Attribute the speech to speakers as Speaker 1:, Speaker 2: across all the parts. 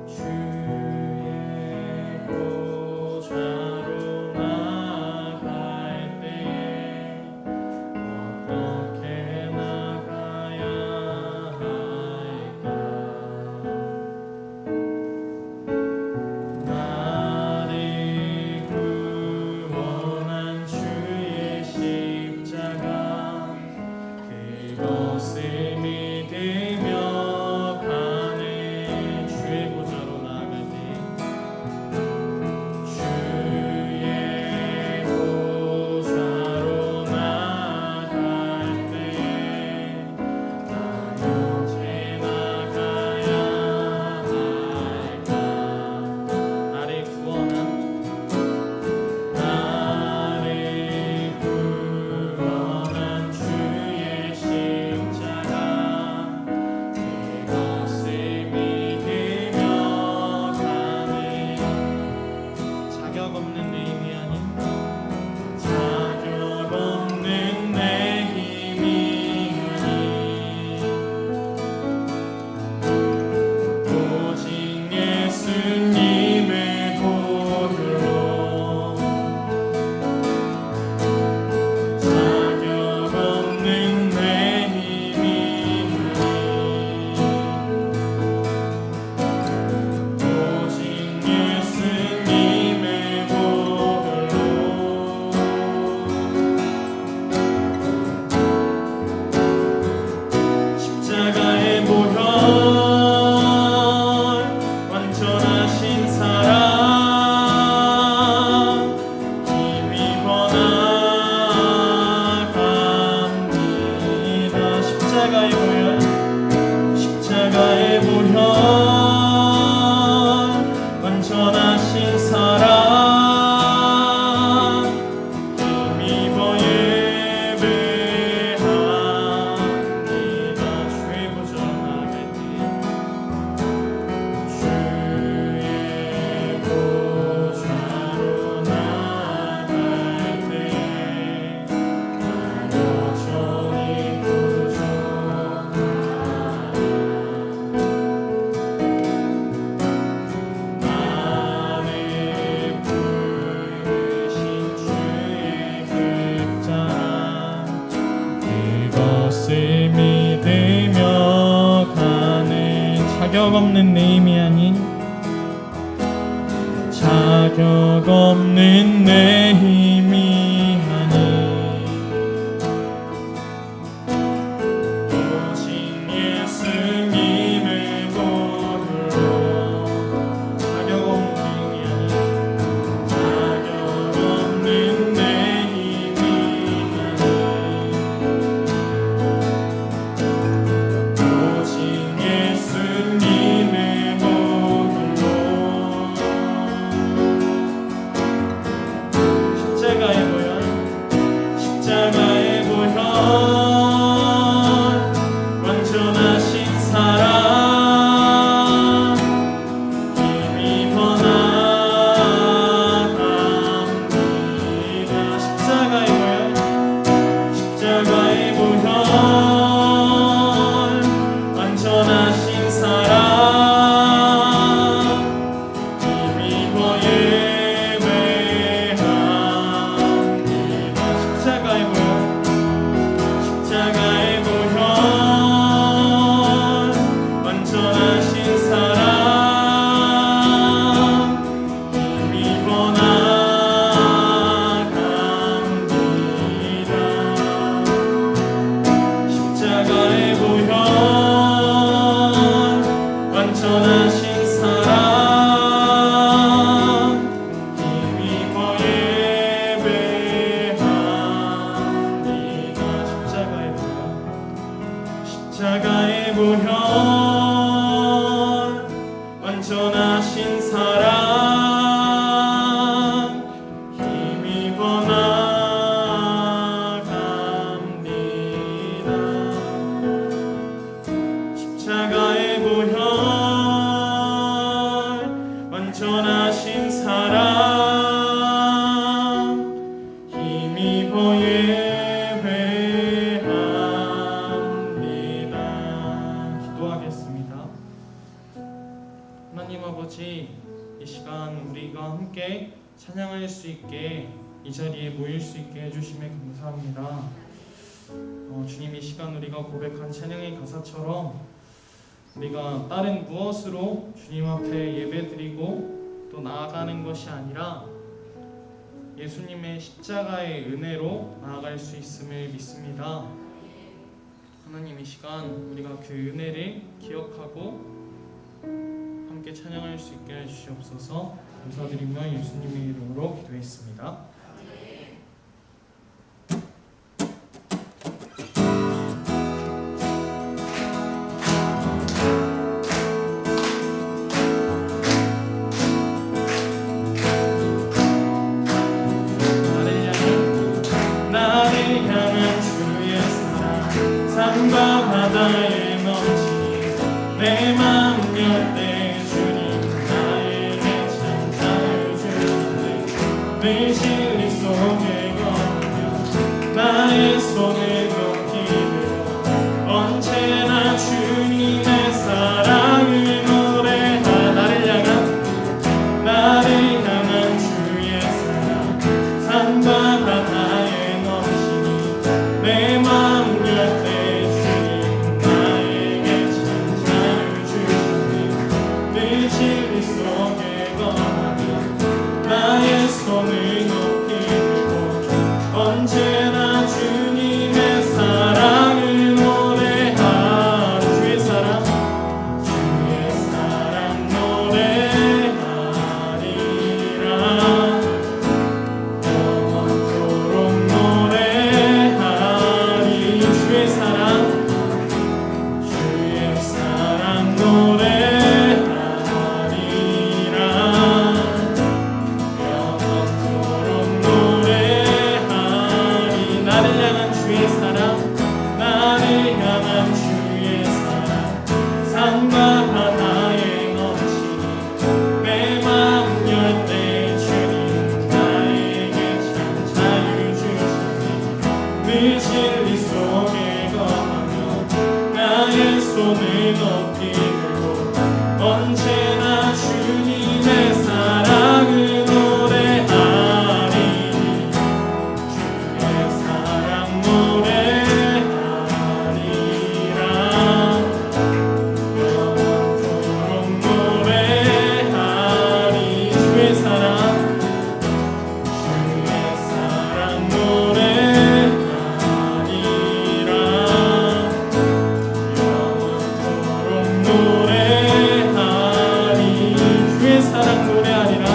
Speaker 1: 주의 보좌로 나아갈 때 자격 없는 내 힘이 아닌 자격 없는 내 힘이 아닌 오직 예수님의 보혈로 자격 없는 힘이 아닌 자격 없는 내 힘이 아닌 오직 예수님의 보혈로 십자가의 보혈 완전하신 사랑 힘입어 나갑니다. 십자가의 보혈 완전하신 사랑 힘입어 예배합니다. 십자가의 보혈 완전하신 사랑 힘입어 나갑니다. 십자가의 보혈 완전하신 사랑 힘입어 예배합니다. 십자가의 보혈 완전하신 사랑 힘입어 나갑니다. 십자가의 보혈 완전하신 사랑 힘입어 예배합니다. 아버지, 이 시간 우리가 함께 찬양할 수 있게 이 자리에 모일 수 있게 해주심에 감사합니다. 주님, 이 시간 우리가 고백한 찬양의 가사처럼 우리가 다른 무엇으로 주님 앞에 예배드리고 또 나아가는 것이 아니라 예수님의 십자가의 은혜로 나아갈 수 있음을 믿습니다. 하나님, 이 시간 우리가 그 은혜를 기억하고 함께 찬양할 수 있게 해주시옵소서. 감사드리며 예수님의 이름으로 기도했습니다. 나를 향한 주의 사랑, 산과 바다에 넘치니 내 마음 열 때 주님 나에게 참 자유 주시네. 늘 진리 속에 걸으며 나의 손을 높이 들어 언제나 주님의 사랑을 노래하. 나를 향한 주의 사랑, 산과 바다에 넘치니 내 마음 열 때 주님 나에게 참 자유 주시니. 늘 진리 속에 걸으며 나의 손을 높이 들고 언제나 주님의 사랑을 노래하. 주의 사랑 노래하리라. 영원토록 노래하리. 주의 사랑 노래하리라. 영원토록 노래하리. 나를 향한 주의 사랑, 나를 향한 주의 사랑, 산과 바다에 넘치니 내 마음 열 때 주님 나에게 참 자유 주시니. 늘 진리 속에 거하며 나의 손을 높이 들고 언제나 주님의 사랑을 노래하리. 주의 사랑 노래하리라. 영원토록 노래하리. 주의 사랑 노래하리라. 영원토록 노래하리. 주의 사랑 노래하리라.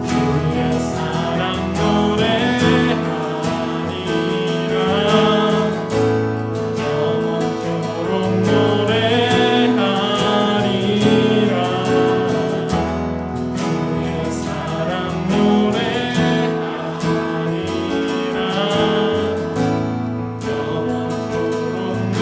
Speaker 1: 주의 사랑 노래하리라. 영원토록 노래하리라. 주의 사랑 노래하리라. 영원토록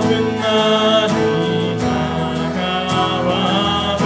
Speaker 1: 어긋나니 다가와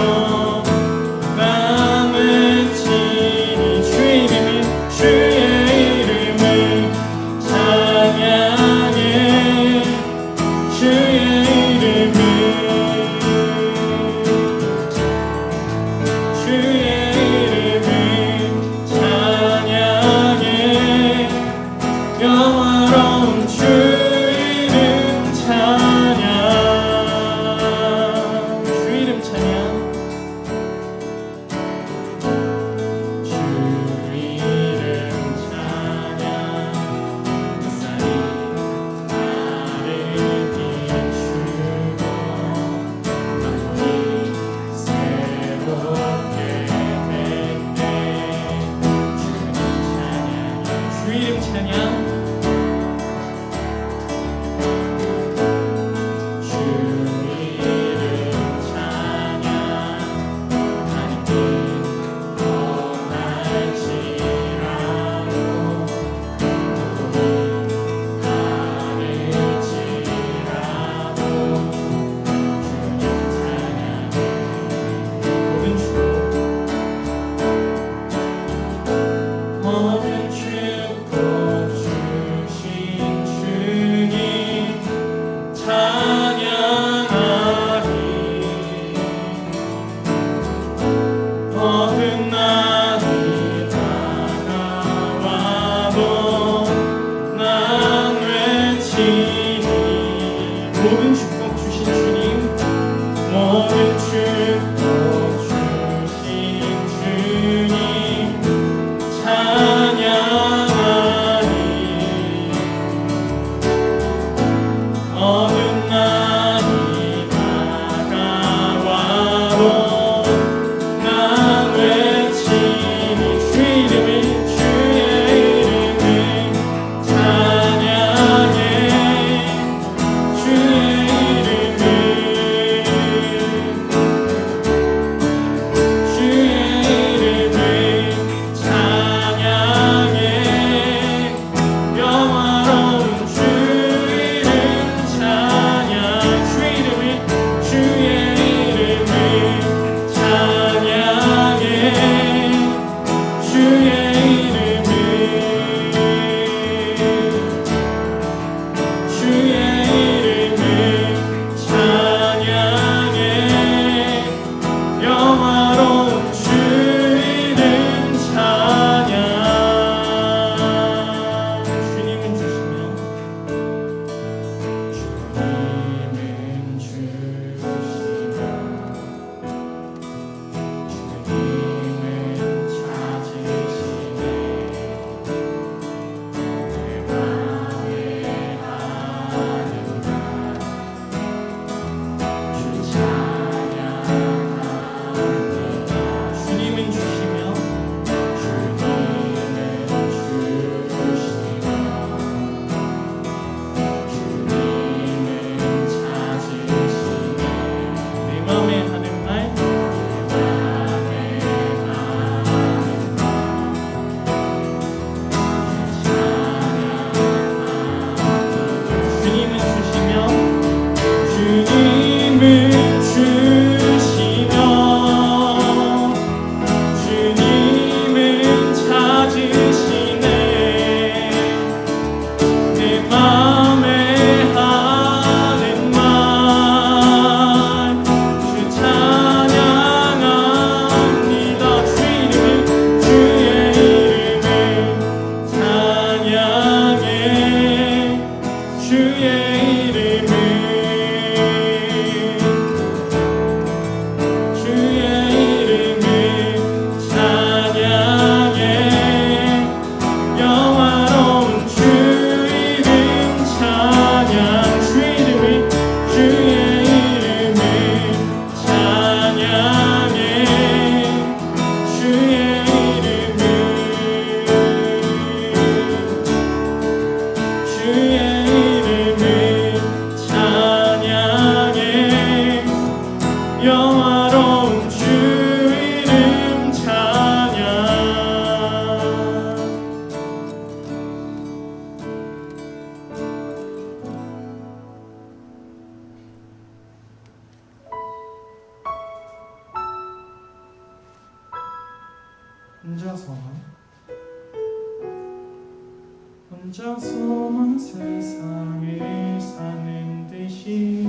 Speaker 1: 혼자서만 세상을 사는 듯이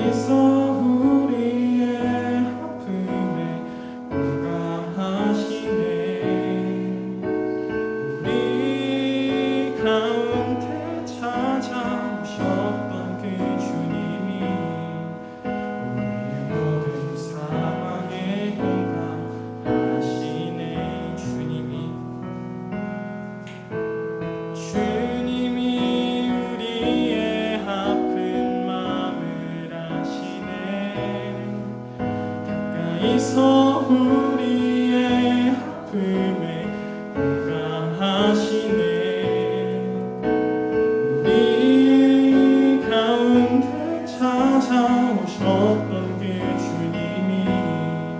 Speaker 1: 가까이서 우리의 아픔에 공감하시네. 우리 가운데 찾아오셨던 그 주님이 우리의 모든 상황에 공감하시네. 주님이 우리의 아픈 마음을 아시네. 가까이서 우리의 아픔에 공감하시네. 우리 가운데 찾아오셨던 그 주님이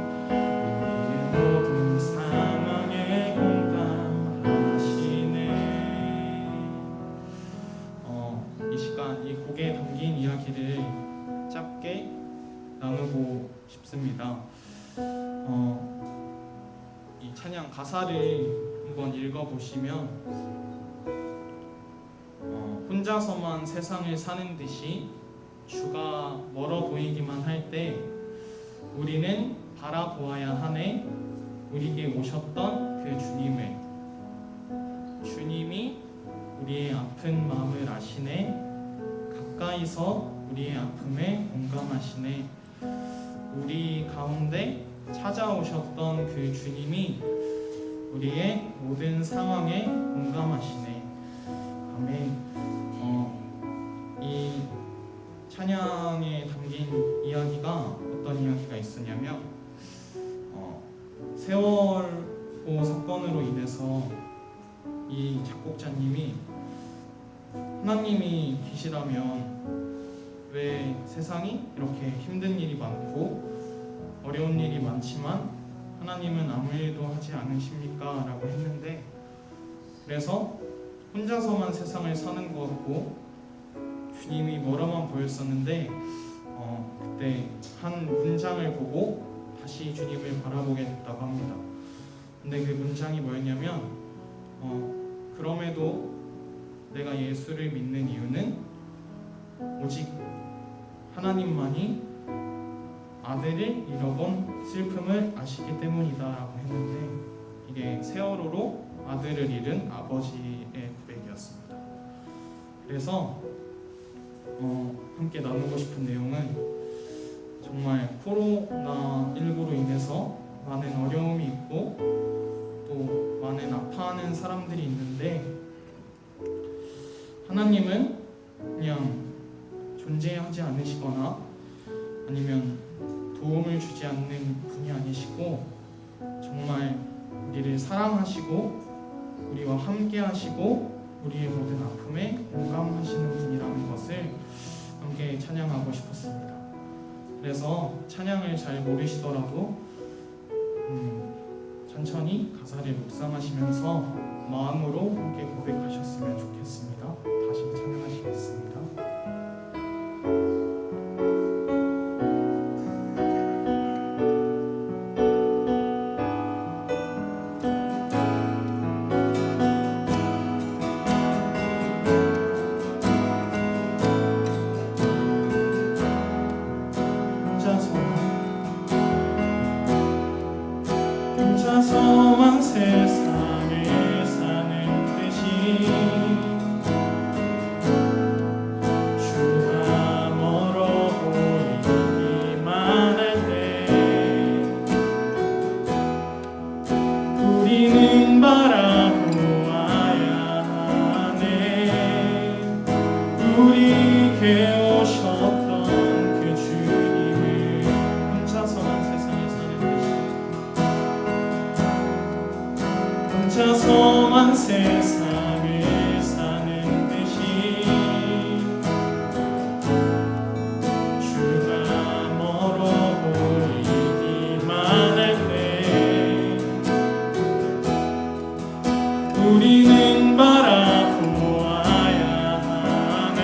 Speaker 1: 우리의 모든 상황에 공감하시네. 이 시간 이 곡에 담긴 이야기를 짧게 나누고 싶습니다. 이 찬양 가사를 한번 읽어보시면 혼자서만 세상을 사는 듯이 주가 멀어 보이기만 할 때 우리는 바라보아야 하네. 우리에게 오셨던 그 주님이 우리의 아픈 마음을 아시네. 가까이서 우리의 아픔에 공감하시네. 우리 가운데 찾아오셨던 그 주님이 우리의 모든 상황에 공감하시네. 아멘. 이 찬양에 담긴 이야기가 어떤 이야기가 있었냐면 세월호 사건으로 인해서 이 작곡자님이 하나님이 계시다면 왜 세상이 이렇게 힘든 일이 많고 어려운 일이 많지만 하나님은 아무 일도 하지 않으십니까? 라고 했는데, 그래서 혼자서만 세상을 사는 것 같고 주님이 멀어만 보였었는데 그때 한 문장을 보고 다시 주님을 바라보게 됐다고 합니다. 근데 그 문장이 뭐였냐면 그럼에도 내가 예수를 믿는 이유는 오직 하나님만이 아들을 잃어본 슬픔을 아시기 때문이다 라고 했는데, 이게 세월호로 아들을 잃은 아버지의 고백이었습니다. 그래서 함께 나누고 싶은 내용은 정말 코로나19로 인해서 많은 어려움이 있고 또 많은 아파하는 사람들이 있는데, 하나님은 그냥 존재하지 않으시거나 아니면 도움을 주지 않는 분이 아니시고 정말 우리를 사랑하시고 우리와 함께 하시고 우리의 모든 아픔에 공감하시는 분이라는 것을 함께 찬양하고 싶었습니다. 그래서 찬양을 잘 모르시더라도 천천히 가사를 묵상하시면서 마음으로 함께 고백하셨으면 좋겠습니다. 다시 찬양하시겠습니다. 혼자서만 세상을 사는 듯이 주가 멀어 보이기만 할 때 우리는 바라보아야 하네. 우리에게 오셨던 그 주님을 혼자서만 세상을 사는 듯이 혼자서만 세상을 사는 듯이 주가 멀어 보이기만 할 때 우리는 바라보아야 하네.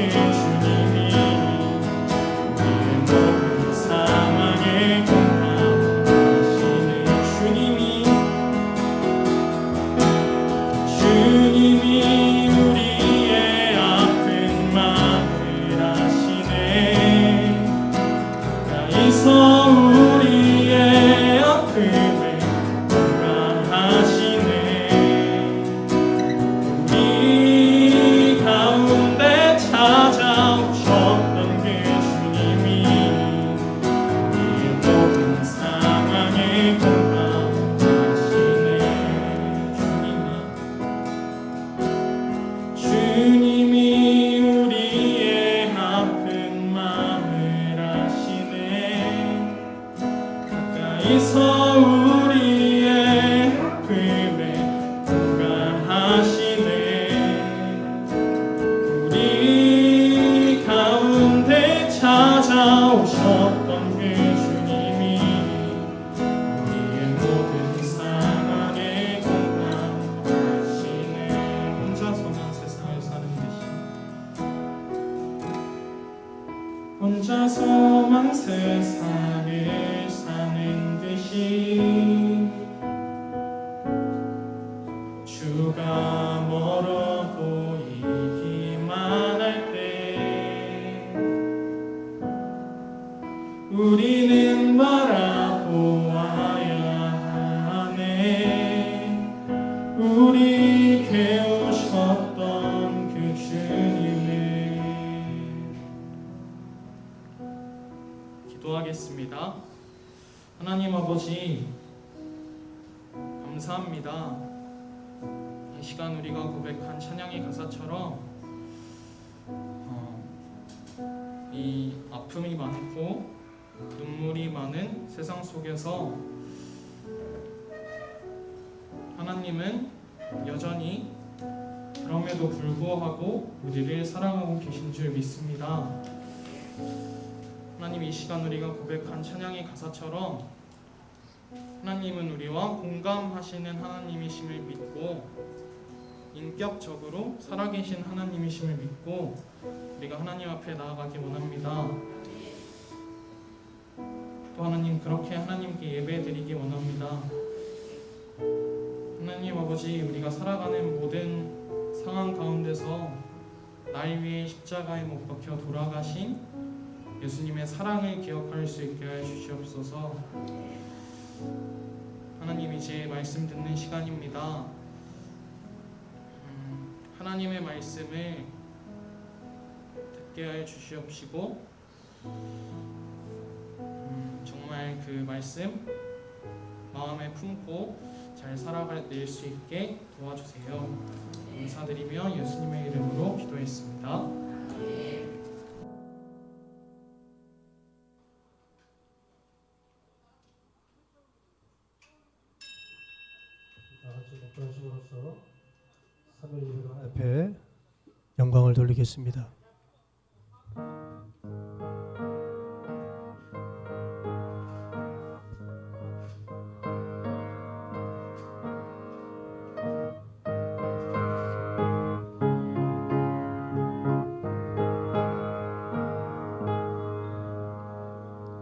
Speaker 1: 그 주님이 우리의 모든 상황에 공감하시는 주님이 우리의 아픈 마음을 아시네. 가까이서 우리의 아픔을 공감하시네. 우리 가운데 찾아오셨던 그 주님이 우리의 모든 상황에 공감하시네. 주님이 우리의 아픈 마음을 아시네. 가까이서 우리의 아픔에 공감하시네. 우리 가운데 찾아오셨던 그 주님이 우리의 모든 상황에 공감하시네. 혼자서만 세상을 사는 듯이 혼자서만 세상을 사는 듯이 주가 멀어 보이기만 할 때 우리는 바라보아야 하네. 우리 깨우셨던 그 주님을. 기도하겠습니다. 하나님 아버지, 감사합니다. 이 시간 우리가 고백한 찬양의 가사처럼 이 아픔이 많고 눈물이 많은 세상 속에서 하나님은 여전히 그럼에도 불구하고 우리를 사랑하고 계신 줄 믿습니다. 하나님, 이 시간 우리가 고백한 찬양의 가사처럼 하나님은 우리와 공감하시는 하나님이심을 믿고 인격적으로 살아계신 하나님이심을 믿고 우리가 하나님 앞에 나아가기 원합니다. 또 하나님, 그렇게 하나님께 예배드리기 원합니다. 하나님 아버지, 우리가 살아가는 모든 상황 가운데서 날 위해 십자가에 못 박혀 돌아가신 예수님의 사랑을 기억할 수 있게 해 주시옵소서. 하나님, 이제 말씀 듣는 시간입니다. 하나님의 말씀을 듣게 해 주시옵시고 정말 그 말씀 마음에 품고 잘 살아낼 수 있게 도와주세요. 감사드리며 예수님의 이름으로 기도했습니다.
Speaker 2: 다같이 목도하심으로써 3일 예배당 앞에 영광을 돌리겠습니다.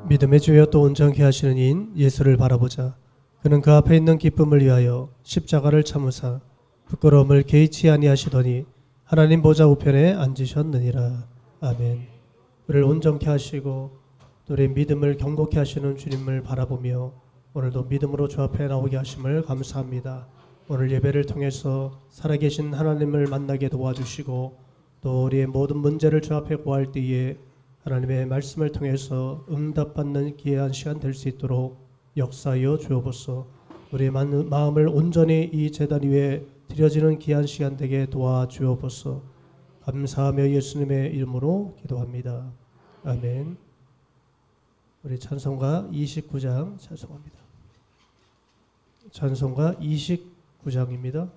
Speaker 2: 믿음의 주여 또 온전케 하시는 이인 예수를 바라보자. 그는 그 앞에 있는 기쁨을 위하여 십자가를 참으사 부끄러움을 개의치 아니하시더니 하나님 보좌 우편에 앉으셨느니라. 아멘. 우리를 온전케 하시고 또 우리의 믿음을 경고케 하시는 주님을 바라보며 오늘도 믿음으로 주 앞에 나오게 하심을 감사합니다. 오늘 예배를 통해서 살아계신 하나님을 만나게 도와주시고 또 우리의 모든 문제를 주 앞에 고할 때에 하나님의 말씀을 통해서 응답받는 귀한 시간 될 수 있도록 역사하여 주옵소서. 우리의 마음을 온전히 이 제단 위에 드려지는 귀한 시간 되게 도와주옵소서. 감사하며 예수님의 이름으로 기도합니다. 아멘. 우리 찬송가 29장 찬송합니다. 찬송가 29장입니다.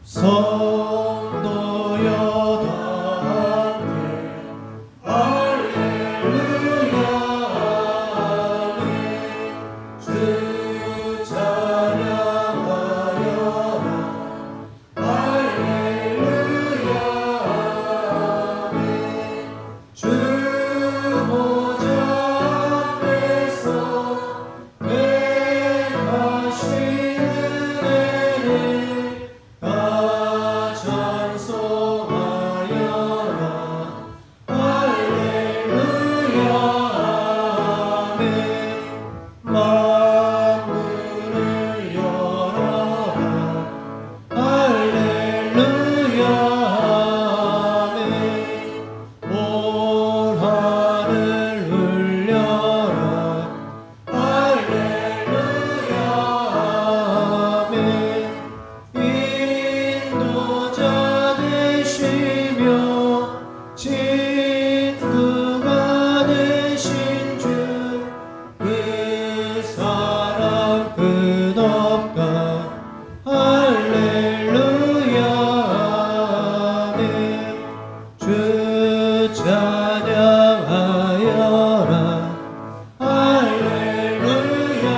Speaker 2: 성도 여덟 개 할렐루야 찬양하여라. 할렐루야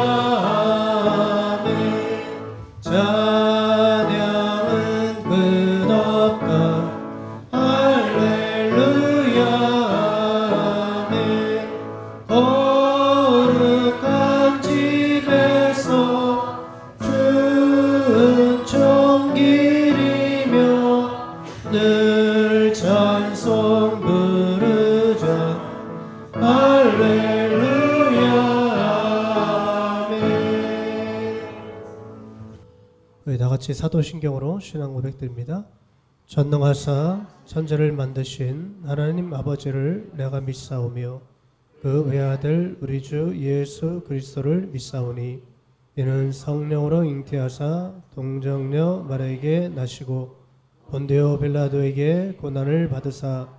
Speaker 2: 아멘. 찬양은 끝없다. 할렐루야 아멘. 거룩한 집에서 주은 종기리며 늘 찬송 부르자. 할렐루야 아멘. 우리 다같이 사도신경으로 신앙 고백드립니다. 전능하사 천지를 만드신 하나님 아버지를 내가 믿사오며 그 외아들 우리 주 예수 그리스도를 믿사오니 이는 성령으로 잉태하사 동정녀 마리아에게 나시고 본디오 빌라도에게 고난을 받으사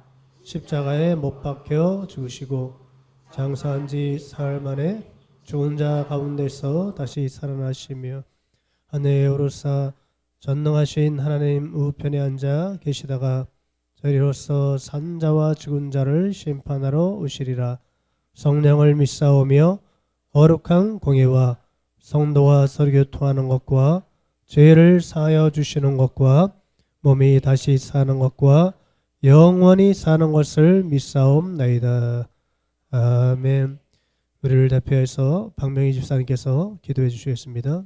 Speaker 2: 십자가에 못 박혀 죽으시고 장사한 지 사흘 만에 죽은 자 가운데서 다시 살아나시며 하늘에 오르사 전능하신 하나님 우편에 앉아 계시다가 저리로서 산 자와 죽은 자를 심판하러 오시리라. 성령을 믿사오며 거룩한 공예와 성도와 서로 교통하는 것과 죄를 사하여 주시는 것과 몸이 다시 사는 것과 영원히 사는 것을 믿사옵나이다. 아멘. 우리를 대표해서 박명희 집사님께서 기도해 주시겠습니다.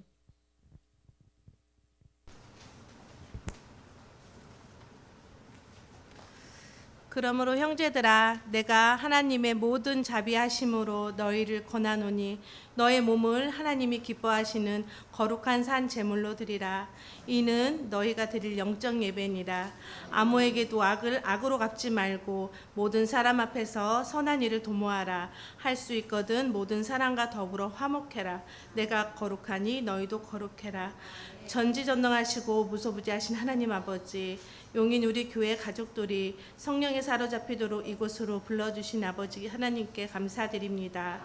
Speaker 3: 그러므로 형제들아 내가 하나님의 모든 자비하심으로 너희를 권하노니 너의 몸을 하나님이 기뻐하시는 거룩한 산 제물로 드리라. 이는 너희가 드릴 영적 예배니라. 아무에게도 악을 악으로 갚지 말고 모든 사람 앞에서 선한 일을 도모하라. 할 수 있거든 모든 사람과 더불어 화목해라. 내가 거룩하니 너희도 거룩해라. 전지전능하시고 무소부지하신 하나님 아버지, 용인 우리 교회 가족들이 성령에 사로잡히도록 이곳으로 불러주신 아버지 하나님께 감사드립니다.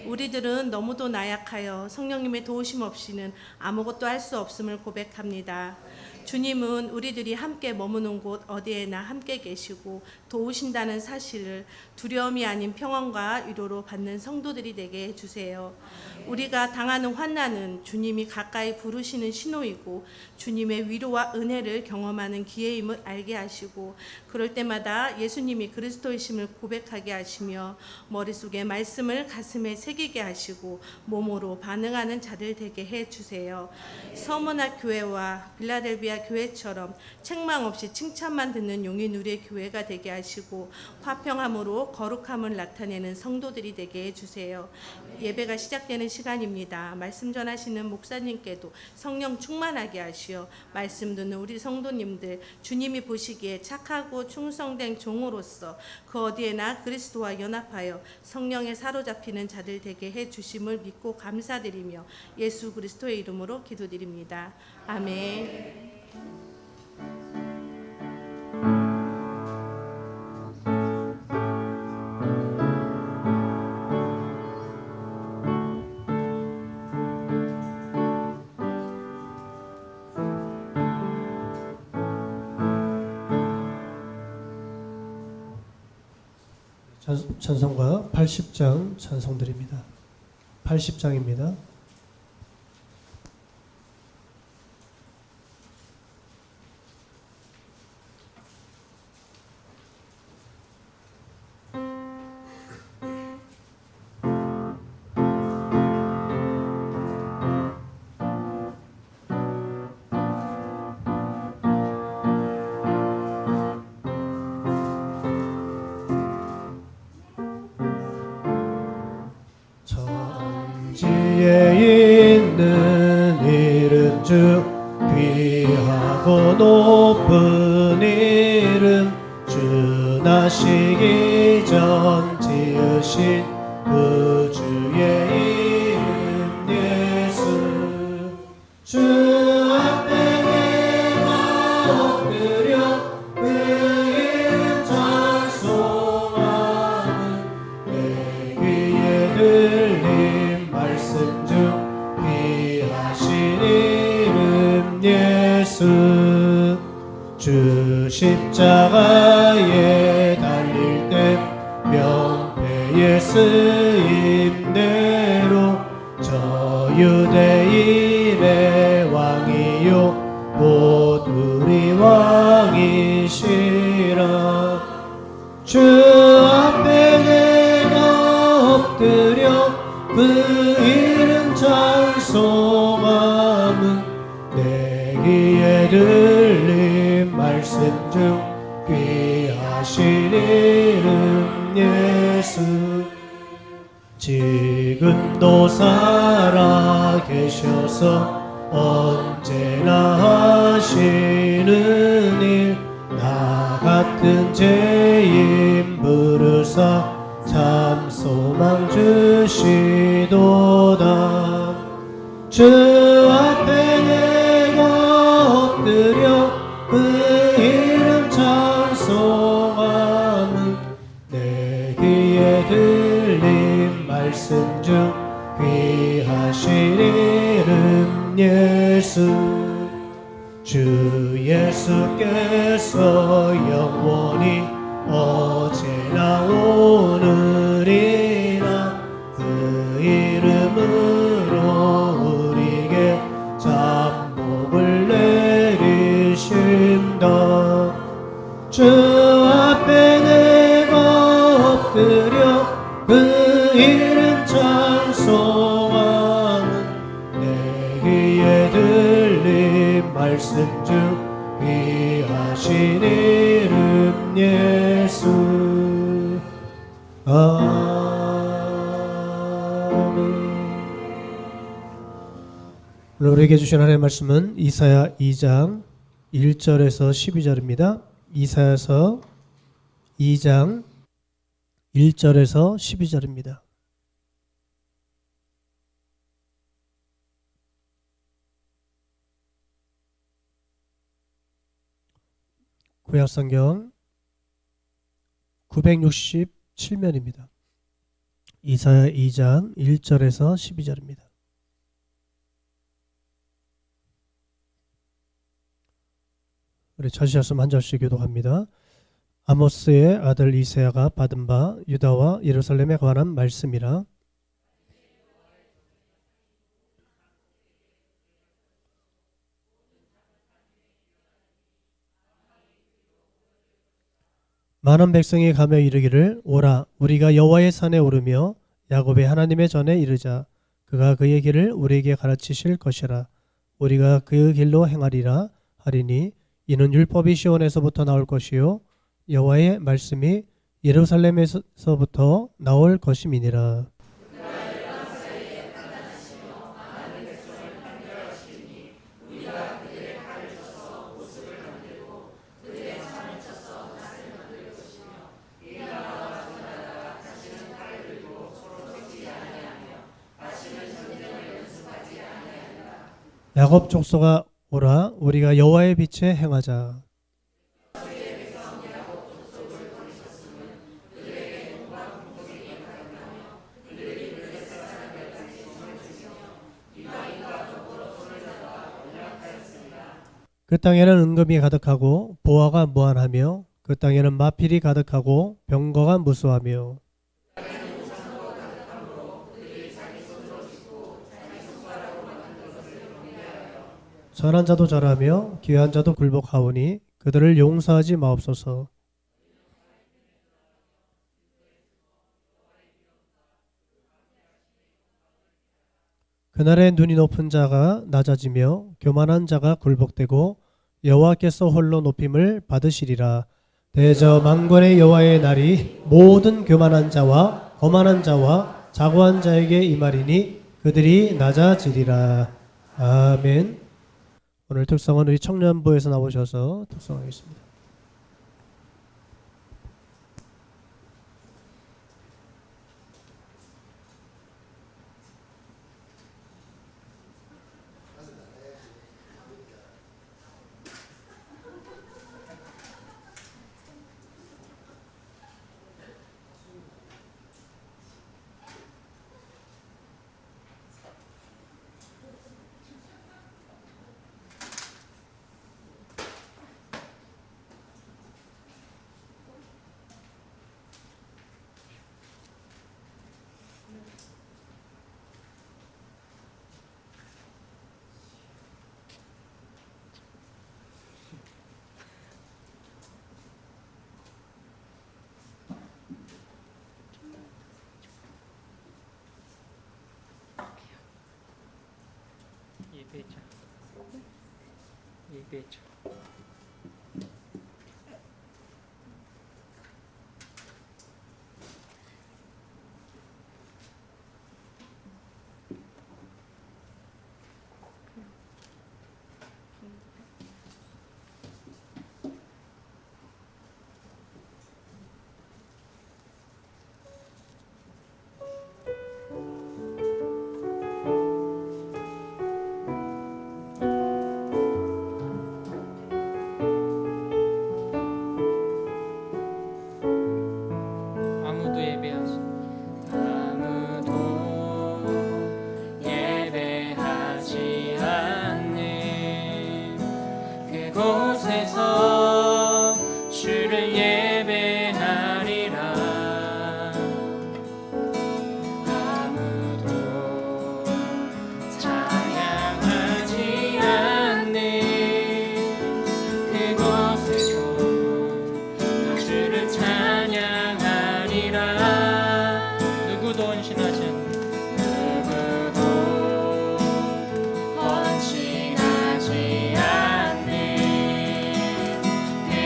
Speaker 3: 우리들은 너무도 나약하여 성령님의 도우심 없이는 아무것도 할 수 없음을 고백합니다. 주님은 우리들이 함께 머무는 곳 어디에나 함께 계시고 도우신다는 사실을 두려움이 아닌 평안과 위로로 받는 성도들이 되게 해주세요. 우리가 당하는 환난은 주님이 가까이 부르시는 신호이고 주님의 위로와 은혜를 경험하는 기회임을 알게 하시고 그럴 때마다 예수님이 그리스도이심을 고백하게 하시며 머릿속에 말씀을 가슴에 새기게 하시고 몸으로 반응하는 자들 되게 해주세요. 서문학 교회와 빌라델비아 교회처럼 책망 없이 칭찬만 듣는 용인 우리의 교회가 되게 하시고 화평함으로 거룩함을 나타내는 성도들이 되게 해주세요. 예배가 시작되는 시간입니다. 말씀 전하시는 목사님께도 성령 충만하게 하시어 말씀 듣는 우리 성도님들 주님이 보시기에 착하고 충성된 종으로서 그 어디에나 그리스도와 연합하여 성령에 사로잡히는 자들 되게 해주심을 믿고 감사드리며 예수 그리스도의 이름으로 기도드립니다. 아멘.
Speaker 2: 찬송가 80장 찬송드립니다. 80장입니다. 천지에 있는 이름 중 귀하고 높은 이름 주 나시기 전 지으신 그 주의 이름 예수 주 앞에 내가 엎드려 그 이름 찬송하는 내 귀에 들린 말씀 중 귀하신 이름 예수 주 십자가에 달릴 쓰임대로 저 유대인의 왕이요 곧 우리 왕이시라. 주 앞에 내가 엎드려 그 이름 찬송함은 내 귀에 들린 말씀 중 귀하신 이름 예수. 지금도 살아 계셔서 언제나 하시는 일 나 같은 죄인 부르사 참 소망 주시도다. 주 앞에 내가 엎드려 그 이름 찬송함은 내 귀에 들린 말씀 중 귀하신 이름 예수. 주 예수께서 영원히 어제나 오늘이나 그 이름으로 우리에게 참 복을 내리신다. 주 앞에 내가 엎드려 그 이름 찬송함은 내 귀에 들린 말씀 중 귀하신 이름 예수. 아멘. 오늘 우리에게 주신 하나님의 말씀은 이사야 2장 1절에서 12절입니다. 이사야서 2장 1절에서 12절입니다. 구약성경 967면입니다. 이사야 2장 1절에서 12절입니다. 우리 찾으셨으면 한 절씩 교독합니다. 아모스의 아들 이사야가 받은 바 유다와 예루살렘에 관한 말씀이라. 많은 백성이 가며 이르기를 오라 우리가 여호와의 산에 오르며 야곱의 하나님의 전에 이르자. 그가 그의 길을 우리에게 가르치실 것이라. 우리가 그 길로 행하리라 하리니 이는 율법이 시온에서부터 나올 것이요 여호와의 말씀이 예루살렘에서부터 나올 것임이니라. 야곱 족속아 오라 우리가 여호와의 빛에 행하자. 그 땅에는 은금이 가득하고 보화가 무한하며 그 땅에는 마필이 가득하고 병거가 무수하며 선한 자도 절하며 귀한 자도 굴복하오니 그들을 용서하지 마옵소서. 그날에 눈이 높은 자가 낮아지며 교만한 자가 굴복되고 여호와께서 홀로 높임을 받으시리라. 대저 만군의 여호와의 날이 모든 교만한 자와 거만한 자와 자고한 자에게 임하리니 그들이 낮아지리라. 아멘. 오늘 특성은 우리 청년부에서 나오셔서 특성하겠습니다.
Speaker 4: 준비했죠. 아무도 예배하지
Speaker 5: 아무도 예배하지 않는 그곳에서 주를 예배하리라. 아무도 찬양하지 않는 그곳에서 주를 찬양하리라.
Speaker 1: 누구도 헌신하지 않는
Speaker 5: 누구도 헌신하지 않는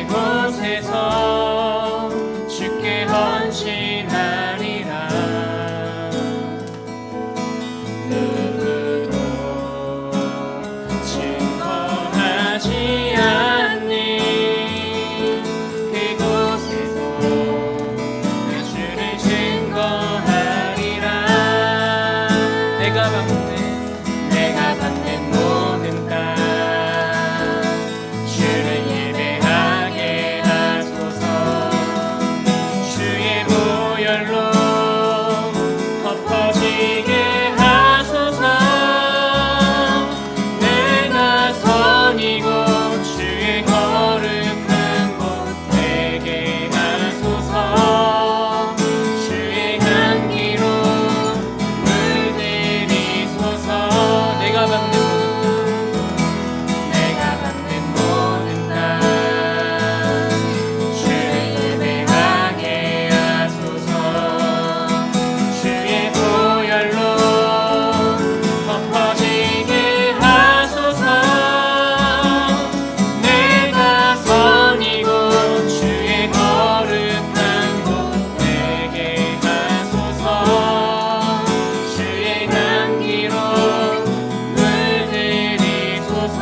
Speaker 5: 그곳에서 주께 헌신하리라. 누구도 증거하지 않는 그곳에서 주를 증거하리라.
Speaker 1: 내가 받는
Speaker 5: 모든 땅 주를 예배하게 하소서. 주의 보혈로 덮어지게 하소서. 내가 선이고 주의 거룩한 곳 되게 하소서. 주의 향기로 물들이소서.
Speaker 1: 내가 받는
Speaker 5: 모든 땅 주를 예배하게 하소서. 주의 보혈로 덮어지게 하소서. 내가 선이고 주의 거룩한 곳 되게 하소서. 주의 향기로 물들이소서.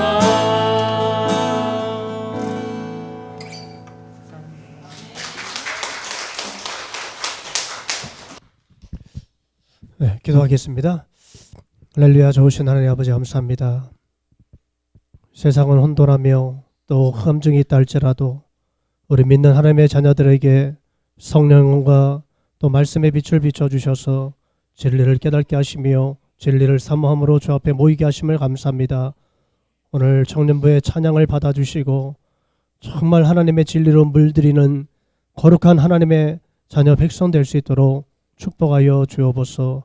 Speaker 2: 네, 기도하겠습니다. 할렐루야. 좋으신 하나님 아버지 감사합니다. 세상은 혼돈하며 또 흑암중이 있다 할지라도 우리 믿는 하나님의 자녀들에게 성령과 또 말씀의 빛을 비춰주셔서 진리를 깨닫게 하시며 진리를 사모함으로 주 앞에 모이게 하심을 감사합니다. 오늘 청년부의 찬양을 받아주시고 정말 하나님의 진리로 물들이는 거룩한 하나님의 자녀 백성 될 수 있도록 축복하여 주옵소서.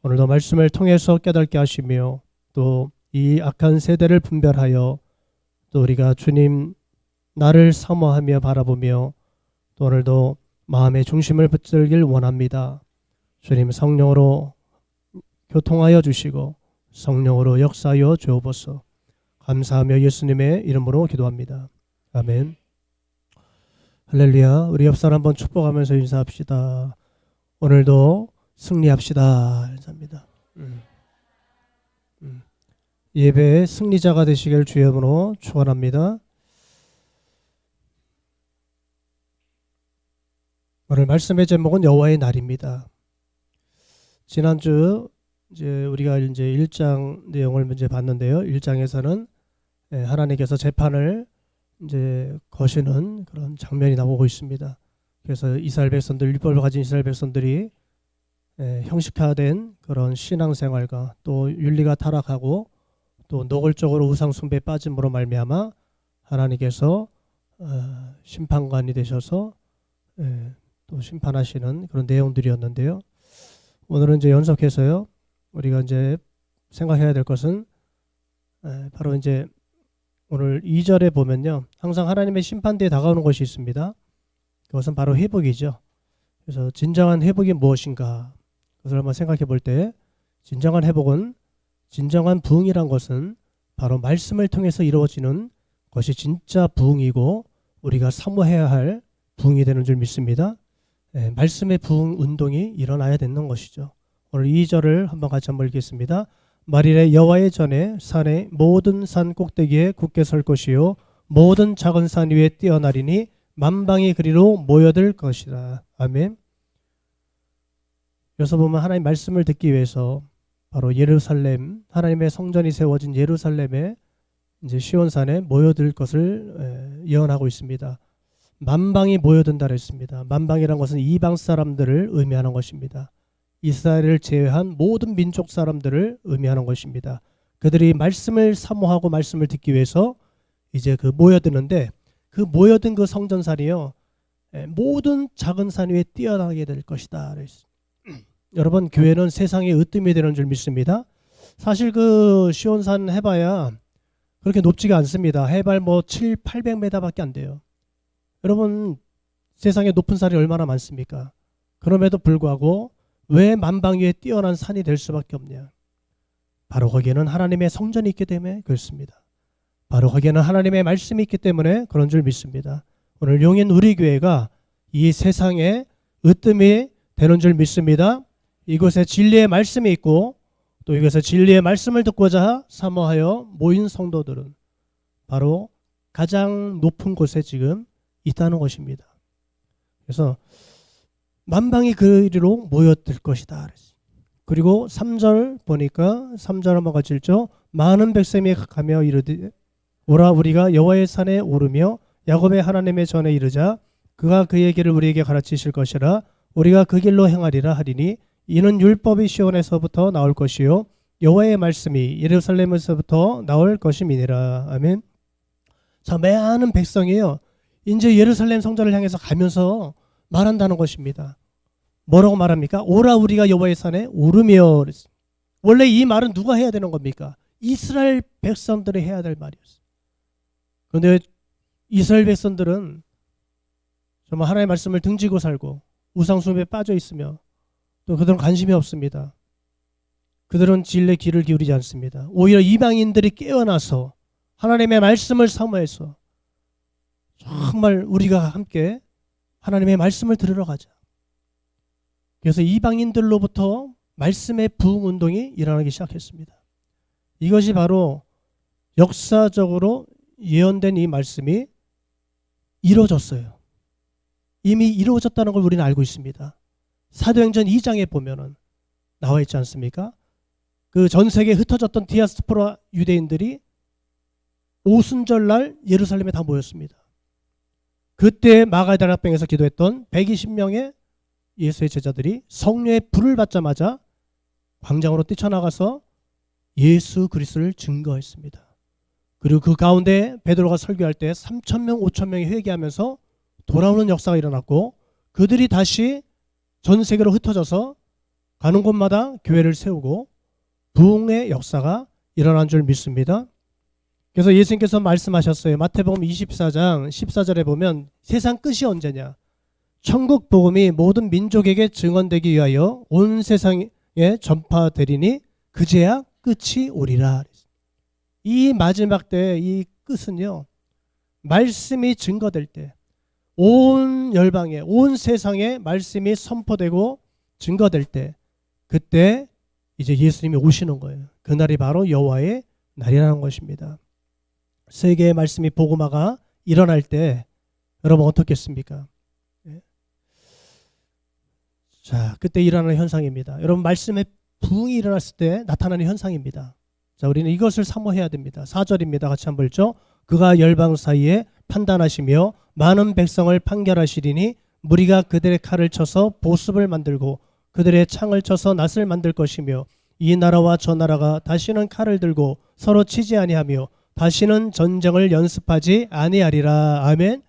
Speaker 2: 오늘도 말씀을 통해서 깨닫게 하시며 또 이 악한 세대를 분별하여 또 우리가 주님 나를 사모하며 바라보며 또 오늘도 마음의 중심을 붙들길 원합니다. 주님 성령으로 교통하여 주시고 성령으로 역사하여 주옵소서. 감사하며 예수님의 이름으로 기도합니다. 아멘. 할렐루야. 우리 옆 사람 한번 축복하면서 인사합시다. 오늘도 승리합시다. 인사합니다. 예배의 승리자가 되시길 주의 이름으로 축원합니다. 오늘 말씀의 제목은 여호와의 날입니다. 지난주 이제 우리가 이제 1장 내용을 이제 봤는데요. 1장에서는 하나님께서 재판을 이제 거시는 그런 장면이 나오고 있습니다. 그래서 이스라엘 백성들, 율법을 가진 이스라엘 백성들이 형식화된 그런 신앙생활과 또 윤리가 타락하고 또 노골적으로 우상 숭배에 빠짐으로 말미암아 하나님께서 심판관이 되셔서 또 심판하시는 그런 내용들이었는데요. 오늘은 이제 연속해서요. 우리가 이제 생각해야 될 것은 바로 이제 오늘 2절에 보면요. 항상 하나님의 심판대에 다가오는 것이 있습니다. 그것은 바로 회복이죠. 그래서 진정한 회복이 무엇인가? 그것을 한번 생각해 볼 때 진정한 회복은 진정한 부흥이란 것은 바로 말씀을 통해서 이루어지는 그것이 진짜 부흥이고 우리가 사모해야 할 부흥이 되는 줄 믿습니다. 말씀의 부흥 운동이 일어나야 되는 것이죠. 오늘 2절을 한번 읽겠습니다. 말일에 여호와의 전에 산의 모든 산 꼭대기에 굳게 설 것이요 모든 작은 산 위에 뛰어나리니 만방이 그리로 모여들 것이라. 아멘. 여기서 보면 하나님 말씀을 듣기 위해서 바로 예루살렘, 하나님의 성전이 세워진 예루살렘에 이제 시온산에 모여들 것을 예언하고 있습니다. 만방이 모여든다 그랬습니다. 만방이란 것은 이방 사람들을 의미하는 것입니다. 이스라엘을 제외한 모든 민족 사람들을 의미하는 것입니다. 그들이 말씀을 사모하고 말씀을 듣기 위해서 이제 그 모여드는데 그 모여든 그 성전산이요 모든 작은 산 위에 뛰어나게 될 것이다. 여러분 교회는 세상의 으뜸이 되는 줄 믿습니다. 사실 그 시온산 해봐야 그렇게 높지가 않습니다. 해발 뭐 7, 800m밖에 안 돼요. 여러분 세상에 높은 산이 얼마나 많습니까? 그럼에도 불구하고 왜 만방 위에 뛰어난 산이 될 수밖에 없냐? 바로 거기에는 하나님의 성전이 있기 때문에 그렇습니다. 바로 거기에는 하나님의 말씀이 있기 때문에 그런 줄 믿습니다. 오늘 용인 우리 교회가 이 세상에 으뜸이 되는 줄 믿습니다. 이곳에 진리의 말씀이 있고 또 이곳에 진리의 말씀을 듣고자 사모하여 모인 성도들은 바로 가장 높은 곳에 지금 있다는 것입니다. 그래서 만방이 그리로 모여들 것이다. 그리고 3절 보니까 3절 한번 같이 읽죠. 많은 백성이 가며 이르되 오라 우리가 여호와의 산에 오르며 야곱의 하나님의 전에 이르자 그가 그의 길을 우리에게 가르치실 것이라 우리가 그 길로 행하리라 하리니 이는 율법이 시온에서부터 나올 것이요 여호와의 말씀이 예루살렘에서부터 나올 것임이니라. 아멘. 자, 많은 백성이요 이제 예루살렘 성전을 향해서 가면서 말한다는 것입니다. 뭐라고 말합니까? 오라 우리가 여호와의 산에 오르며. 원래 이 말은 누가 해야 되는 겁니까? 이스라엘 백성들이 해야 될 말이었어요. 그런데 이스라엘 백성들은 정말 하나님의 말씀을 등지고 살고 우상숭배에 빠져 있으며 또 그들은 관심이 없습니다. 그들은 진리의 귀를 기울이지 않습니다. 오히려 이방인들이 깨어나서 하나님의 말씀을 사모해서 정말 우리가 함께 하나님의 말씀을 들으러 가자. 그래서 이방인들로부터 말씀의 부흥운동이 일어나기 시작했습니다. 이것이 바로 역사적으로 예언된 이 말씀이 이루어졌어요. 이미 이루어졌다는 걸 우리는 알고 있습니다. 사도행전 2장에 보면은 나와 있지 않습니까? 그 전 세계에 흩어졌던 디아스포라 유대인들이 오순절날 예루살렘에 다 모였습니다. 그때 마가다락방에서 기도했던 120명의 예수의 제자들이 성령의 불을 받자마자 광장으로 뛰쳐나가서 예수 그리스도를 증거했습니다. 그리고 그 가운데 베드로가 설교할 때 3,000명, 5,000명이 회개하면서 돌아오는 역사가 일어났고 그들이 다시 전 세계로 흩어져서 가는 곳마다 교회를 세우고 부흥의 역사가 일어난 줄 믿습니다. 그래서 예수님께서 말씀하셨어요. 마태복음 24장 14절에 보면 세상 끝이 언제냐? 천국 복음이 모든 민족에게 증언되기 위하여 온 세상에 전파되리니 그제야 끝이 오리라. 이 마지막 때 이 끝은요. 말씀이 증거될 때 온 열방에 온 세상에 말씀이 선포되고 증거될 때 그때 이제 예수님이 오시는 거예요. 그날이 바로 여호와의 날이라는 것입니다. 세계의 말씀이 복음화가 일어날 때 여러분 어떻겠습니까? 자, 그때 일어나는 현상입니다. 여러분 말씀의 부흥이 일어났을 때 나타나는 현상입니다. 자, 우리는 이것을 사모해야 됩니다. 4절입니다. 같이 한번 읽죠. 그가 열방 사이에 판단하시며 많은 백성을 판결하시리니 무리가 그들의 칼을 쳐서 보습을 만들고 그들의 창을 쳐서 낫을 만들 것이며 이 나라와 저 나라가 다시는 칼을 들고 서로 치지 아니하며 다시는 전쟁을 연습하지 아니하리라. 아멘.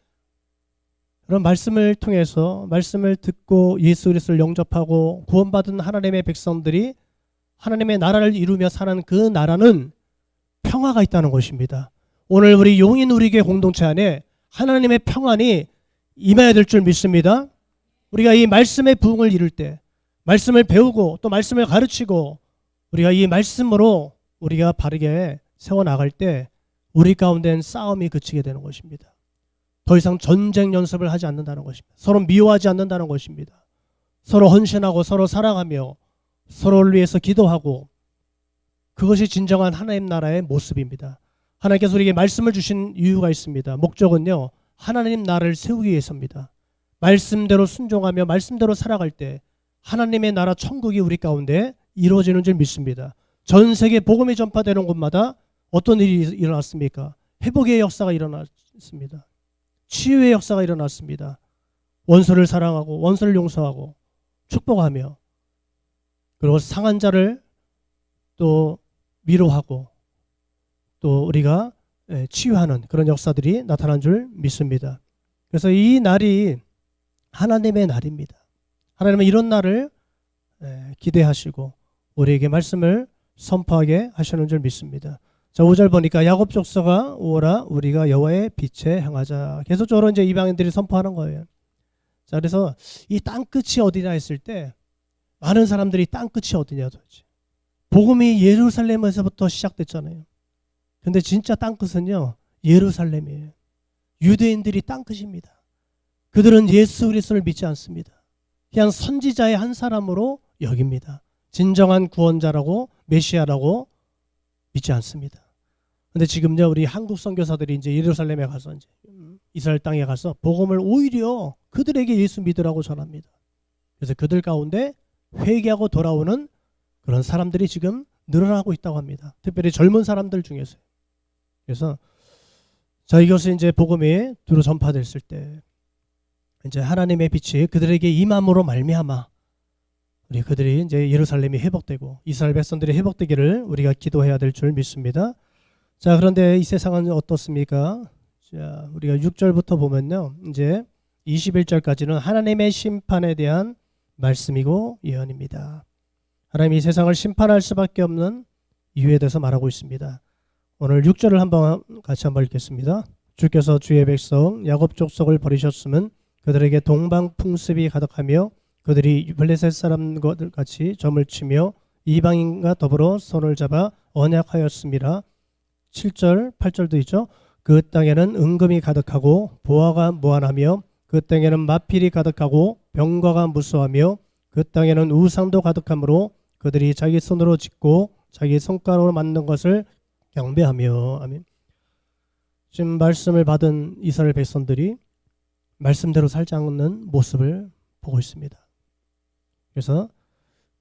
Speaker 2: 그런 말씀을 통해서 말씀을 듣고 예수 그리스도를 영접하고 구원받은 하나님의 백성들이 하나님의 나라를 이루며 사는 그 나라는 평화가 있다는 것입니다. 오늘 우리 용인 우리교회 공동체 안에 하나님의 평안이 임해야 될 줄 믿습니다. 우리가 이 말씀의 부흥을 이룰 때 말씀을 배우고 또 말씀을 가르치고 우리가 이 말씀으로 우리가 바르게 세워나갈 때 우리 가운데는 싸움이 그치게 되는 것입니다. 더 이상 전쟁 연습을 하지 않는다는 것입니다. 서로 미워하지 않는다는 것입니다. 서로 헌신하고 서로 사랑하며 서로를 위해서 기도하고, 그것이 진정한 하나님 나라의 모습입니다. 하나님께서 우리에게 말씀을 주신 이유가 있습니다. 목적은요, 하나님 나라를 세우기 위해서입니다. 말씀대로 순종하며 말씀대로 살아갈 때 하나님의 나라 천국이 우리 가운데 이루어지는 줄 믿습니다. 전 세계 복음이 전파되는 곳마다 어떤 일이 일어났습니까? 회복의 역사가 일어났습니다. 치유의 역사가 일어났습니다. 원수를 사랑하고 원수를 용서하고 축복하며, 그리고 상한 자를 또 위로하고 또 우리가 치유하는 그런 역사들이 나타난 줄 믿습니다. 그래서 이 날이 하나님의 날입니다. 하나님은 이런 날을 기대하시고 우리에게 말씀을 선포하게 하시는 줄 믿습니다. 자, 5절 보니까 야곱족속아 오라 우리가 여호와의 빛에 향하자. 계속적으로 이제 이방인들이 선포하는 거예요. 자, 그래서 이 땅끝이 어디냐 했을 때 많은 사람들이 땅끝이 어디냐 도대체. 복음이 예루살렘에서부터 시작됐잖아요. 근데 진짜 땅끝은요, 예루살렘이에요. 유대인들이 땅끝입니다. 그들은 예수 그리스도를 믿지 않습니다. 그냥 선지자의 한 사람으로 여깁니다. 진정한 구원자라고 메시아라고 믿지 않습니다. 근데 지금요, 우리 한국 선교사들이 이제 예루살렘에 가서 이제 이스라엘 땅에 가서 복음을 오히려 그들에게 예수 믿으라고 전합니다. 그래서 그들 가운데 회개하고 돌아오는 그런 사람들이 지금 늘어나고 있다고 합니다. 특별히 젊은 사람들 중에서. 그래서 자, 이것이 이제 복음이 두루 전파됐을 때 이제 하나님의 빛이 그들에게 임함으로 말미암아 우리 그들이 이제 예루살렘이 회복되고 이스라엘 백성들이 회복되기를 우리가 기도해야 될 줄 믿습니다. 자, 그런데 이 세상은 어떻습니까? 자, 우리가 6절부터 보면요, 이제 21절까지는 하나님의 심판에 대한 말씀이고 예언입니다. 하나님이 이 세상을 심판할 수밖에 없는 이유에 대해서 말하고 있습니다. 오늘 6절을 같이 한번 읽겠습니다. 주께서 주의 백성 야곱 족속을 버리셨으면 그들에게 동방 풍습이 가득하며 그들이 블레셋 사람들 같이 점을 치며 이방인과 더불어 손을 잡아 언약하였습니다. 7절 8절도 있죠. 그 땅에는 은금이 가득하고 보화가 무한하며 그 땅에는 마필이 가득하고 병과가 무수하며 그 땅에는 우상도 가득하므로 그들이 자기 손으로 짓고 자기 손가락으로 만든 것을 경배하며. 아멘. 지금 말씀을 받은 이스라엘 백성들이 말씀대로 살지 않는 모습을 보고 있습니다. 그래서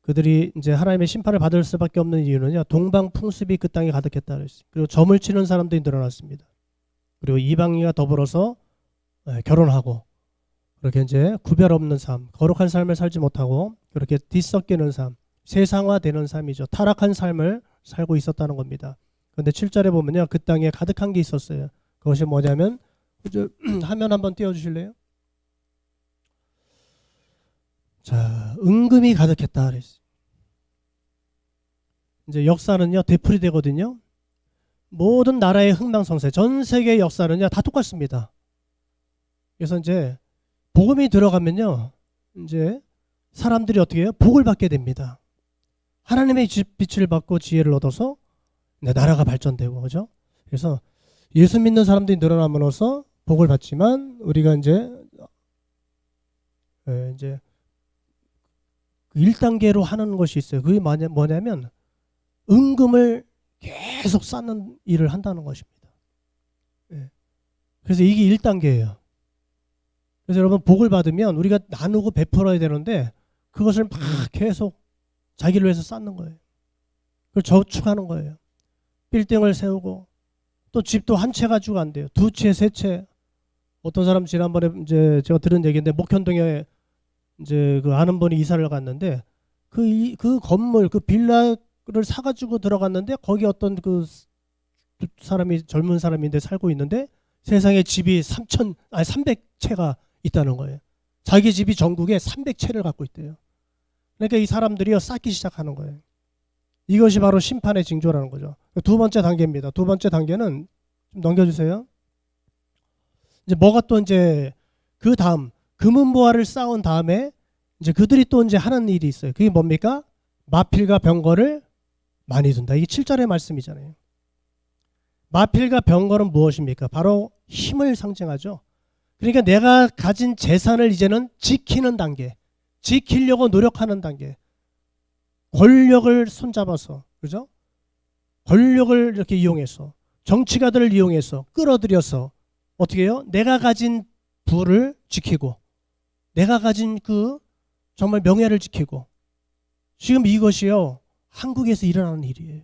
Speaker 2: 그들이 이제 하나님의 심판을 받을 수밖에 없는 이유는요, 동방 풍습이 그 땅에 가득했다 그랬어요. 그리고 점을 치는 사람들이 늘어났습니다. 그리고 이방인과 더불어서 결혼하고 그렇게 이제 구별 없는 삶, 거룩한 삶을 살지 못하고 그렇게 뒤섞이는 삶, 세상화되는 삶이죠. 타락한 삶을 살고 있었다는 겁니다. 그런데 7절에 보면요, 그 땅에 가득한 게 있었어요. 그것이 뭐냐면 화면 한번 띄워주실래요? 자, 은금이 가득했다 그랬어요. 이제 역사는요, 되풀이되거든요. 모든 나라의 흥망성쇠, 전 세계의 역사는요, 다 똑같습니다. 그래서 이제 복음이 들어가면요, 이제 사람들이 어떻게 해요? 복을 받게 됩니다. 하나님의 빛을 받고 지혜를 얻어서 나라가 발전되고, 그죠? 그래서 예수 믿는 사람들이 늘어남으로써 복을 받지만 우리가 이제 1단계로 하는 것이 있어요. 그게 뭐냐면 은금을 계속 쌓는 일을 한다는 것입니다. 그래서 이게 1단계예요. 그래서 여러분, 복을 받으면 우리가 나누고 베풀어야 되는데 그것을 막 계속 자기를 위해서 쌓는 거예요. 그걸 저축하는 거예요. 빌딩을 세우고 또 집도 한 채 가지고 안 돼요. 2채, 3채. 어떤 사람 지난번에 이제 제가 들은 얘기인데 목현동에 이제 그 아는 분이 이사를 갔는데 그 건물, 그 빌라를 사가지고 들어갔는데 거기 어떤 그 사람이 젊은 사람인데 살고 있는데 세상에 집이 300채가 있다는 거예요. 자기 집이 전국에 300채를 갖고 있대요. 그러니까 이 사람들이요, 쌓기 시작하는 거예요. 이것이 바로 심판의 징조라는 거죠. 두 번째 단계입니다. 두 번째 단계는 좀 넘겨주세요. 이제 뭐가 또 이제 그 다음 금은보화를 쌓은 다음에 이제 그들이 또 이제 하는 일이 있어요. 그게 뭡니까? 마필과 병거를 많이 둔다. 이게 7절의 말씀이잖아요. 마필과 병거는 무엇입니까? 바로 힘을 상징하죠. 그러니까 내가 가진 재산을 이제는 지키는 단계, 지키려고 노력하는 단계, 권력을 손잡아서, 그죠? 권력을 이렇게 이용해서, 정치가들을 이용해서 끌어들여서 어떻게 해요? 내가 가진 부를 지키고, 내가 가진 그 정말 명예를 지키고, 지금 이것이요 한국에서 일어나는 일이에요.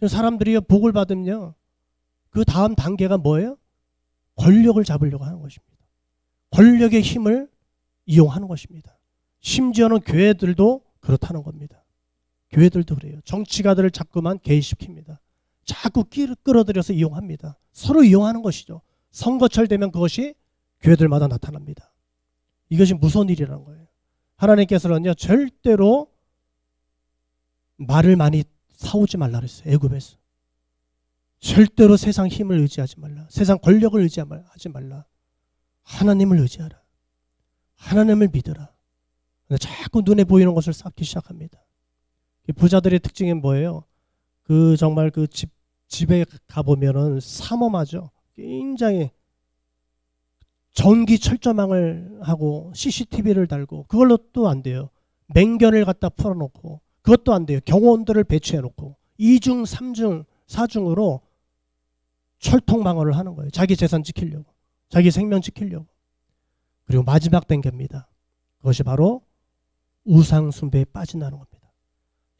Speaker 2: 사람들이 복을 받으면요 그 다음 단계가 뭐예요? 권력을 잡으려고 하는 것입니다. 권력의 힘을 이용하는 것입니다. 심지어는 교회들도 그렇다는 겁니다. 교회들도 그래요. 정치가들을 자꾸만 개입시킵니다. 자꾸 끌어들여서 이용합니다. 서로 이용하는 것이죠. 선거철 되면 그것이 교회들마다 나타납니다. 이것이 무서운 일이라는 거예요. 하나님께서는요 절대로 말을 많이 사오지 말라 그랬어요. 애굽에서. 절대로 세상 힘을 의지하지 말라. 세상 권력을 의지하지 말라. 하나님을 의지하라. 하나님을 믿어라. 자꾸 눈에 보이는 것을 쌓기 시작합니다. 부자들의 특징이 뭐예요? 그 정말 그 집에 가보면은 삼엄하죠. 굉장히 전기 철조망을 하고 CCTV를 달고 그걸로 또 안 돼요. 맹견을 갖다 풀어놓고 그것도 안 돼요. 경호원들을 배치해놓고 2중, 3중, 4중으로 철통망언을 하는 거예요. 자기 재산 지키려고. 자기 생명 지키려고. 그리고 마지막 단계입니다. 그것이 바로 우상 숭배에 빠진다는 겁니다.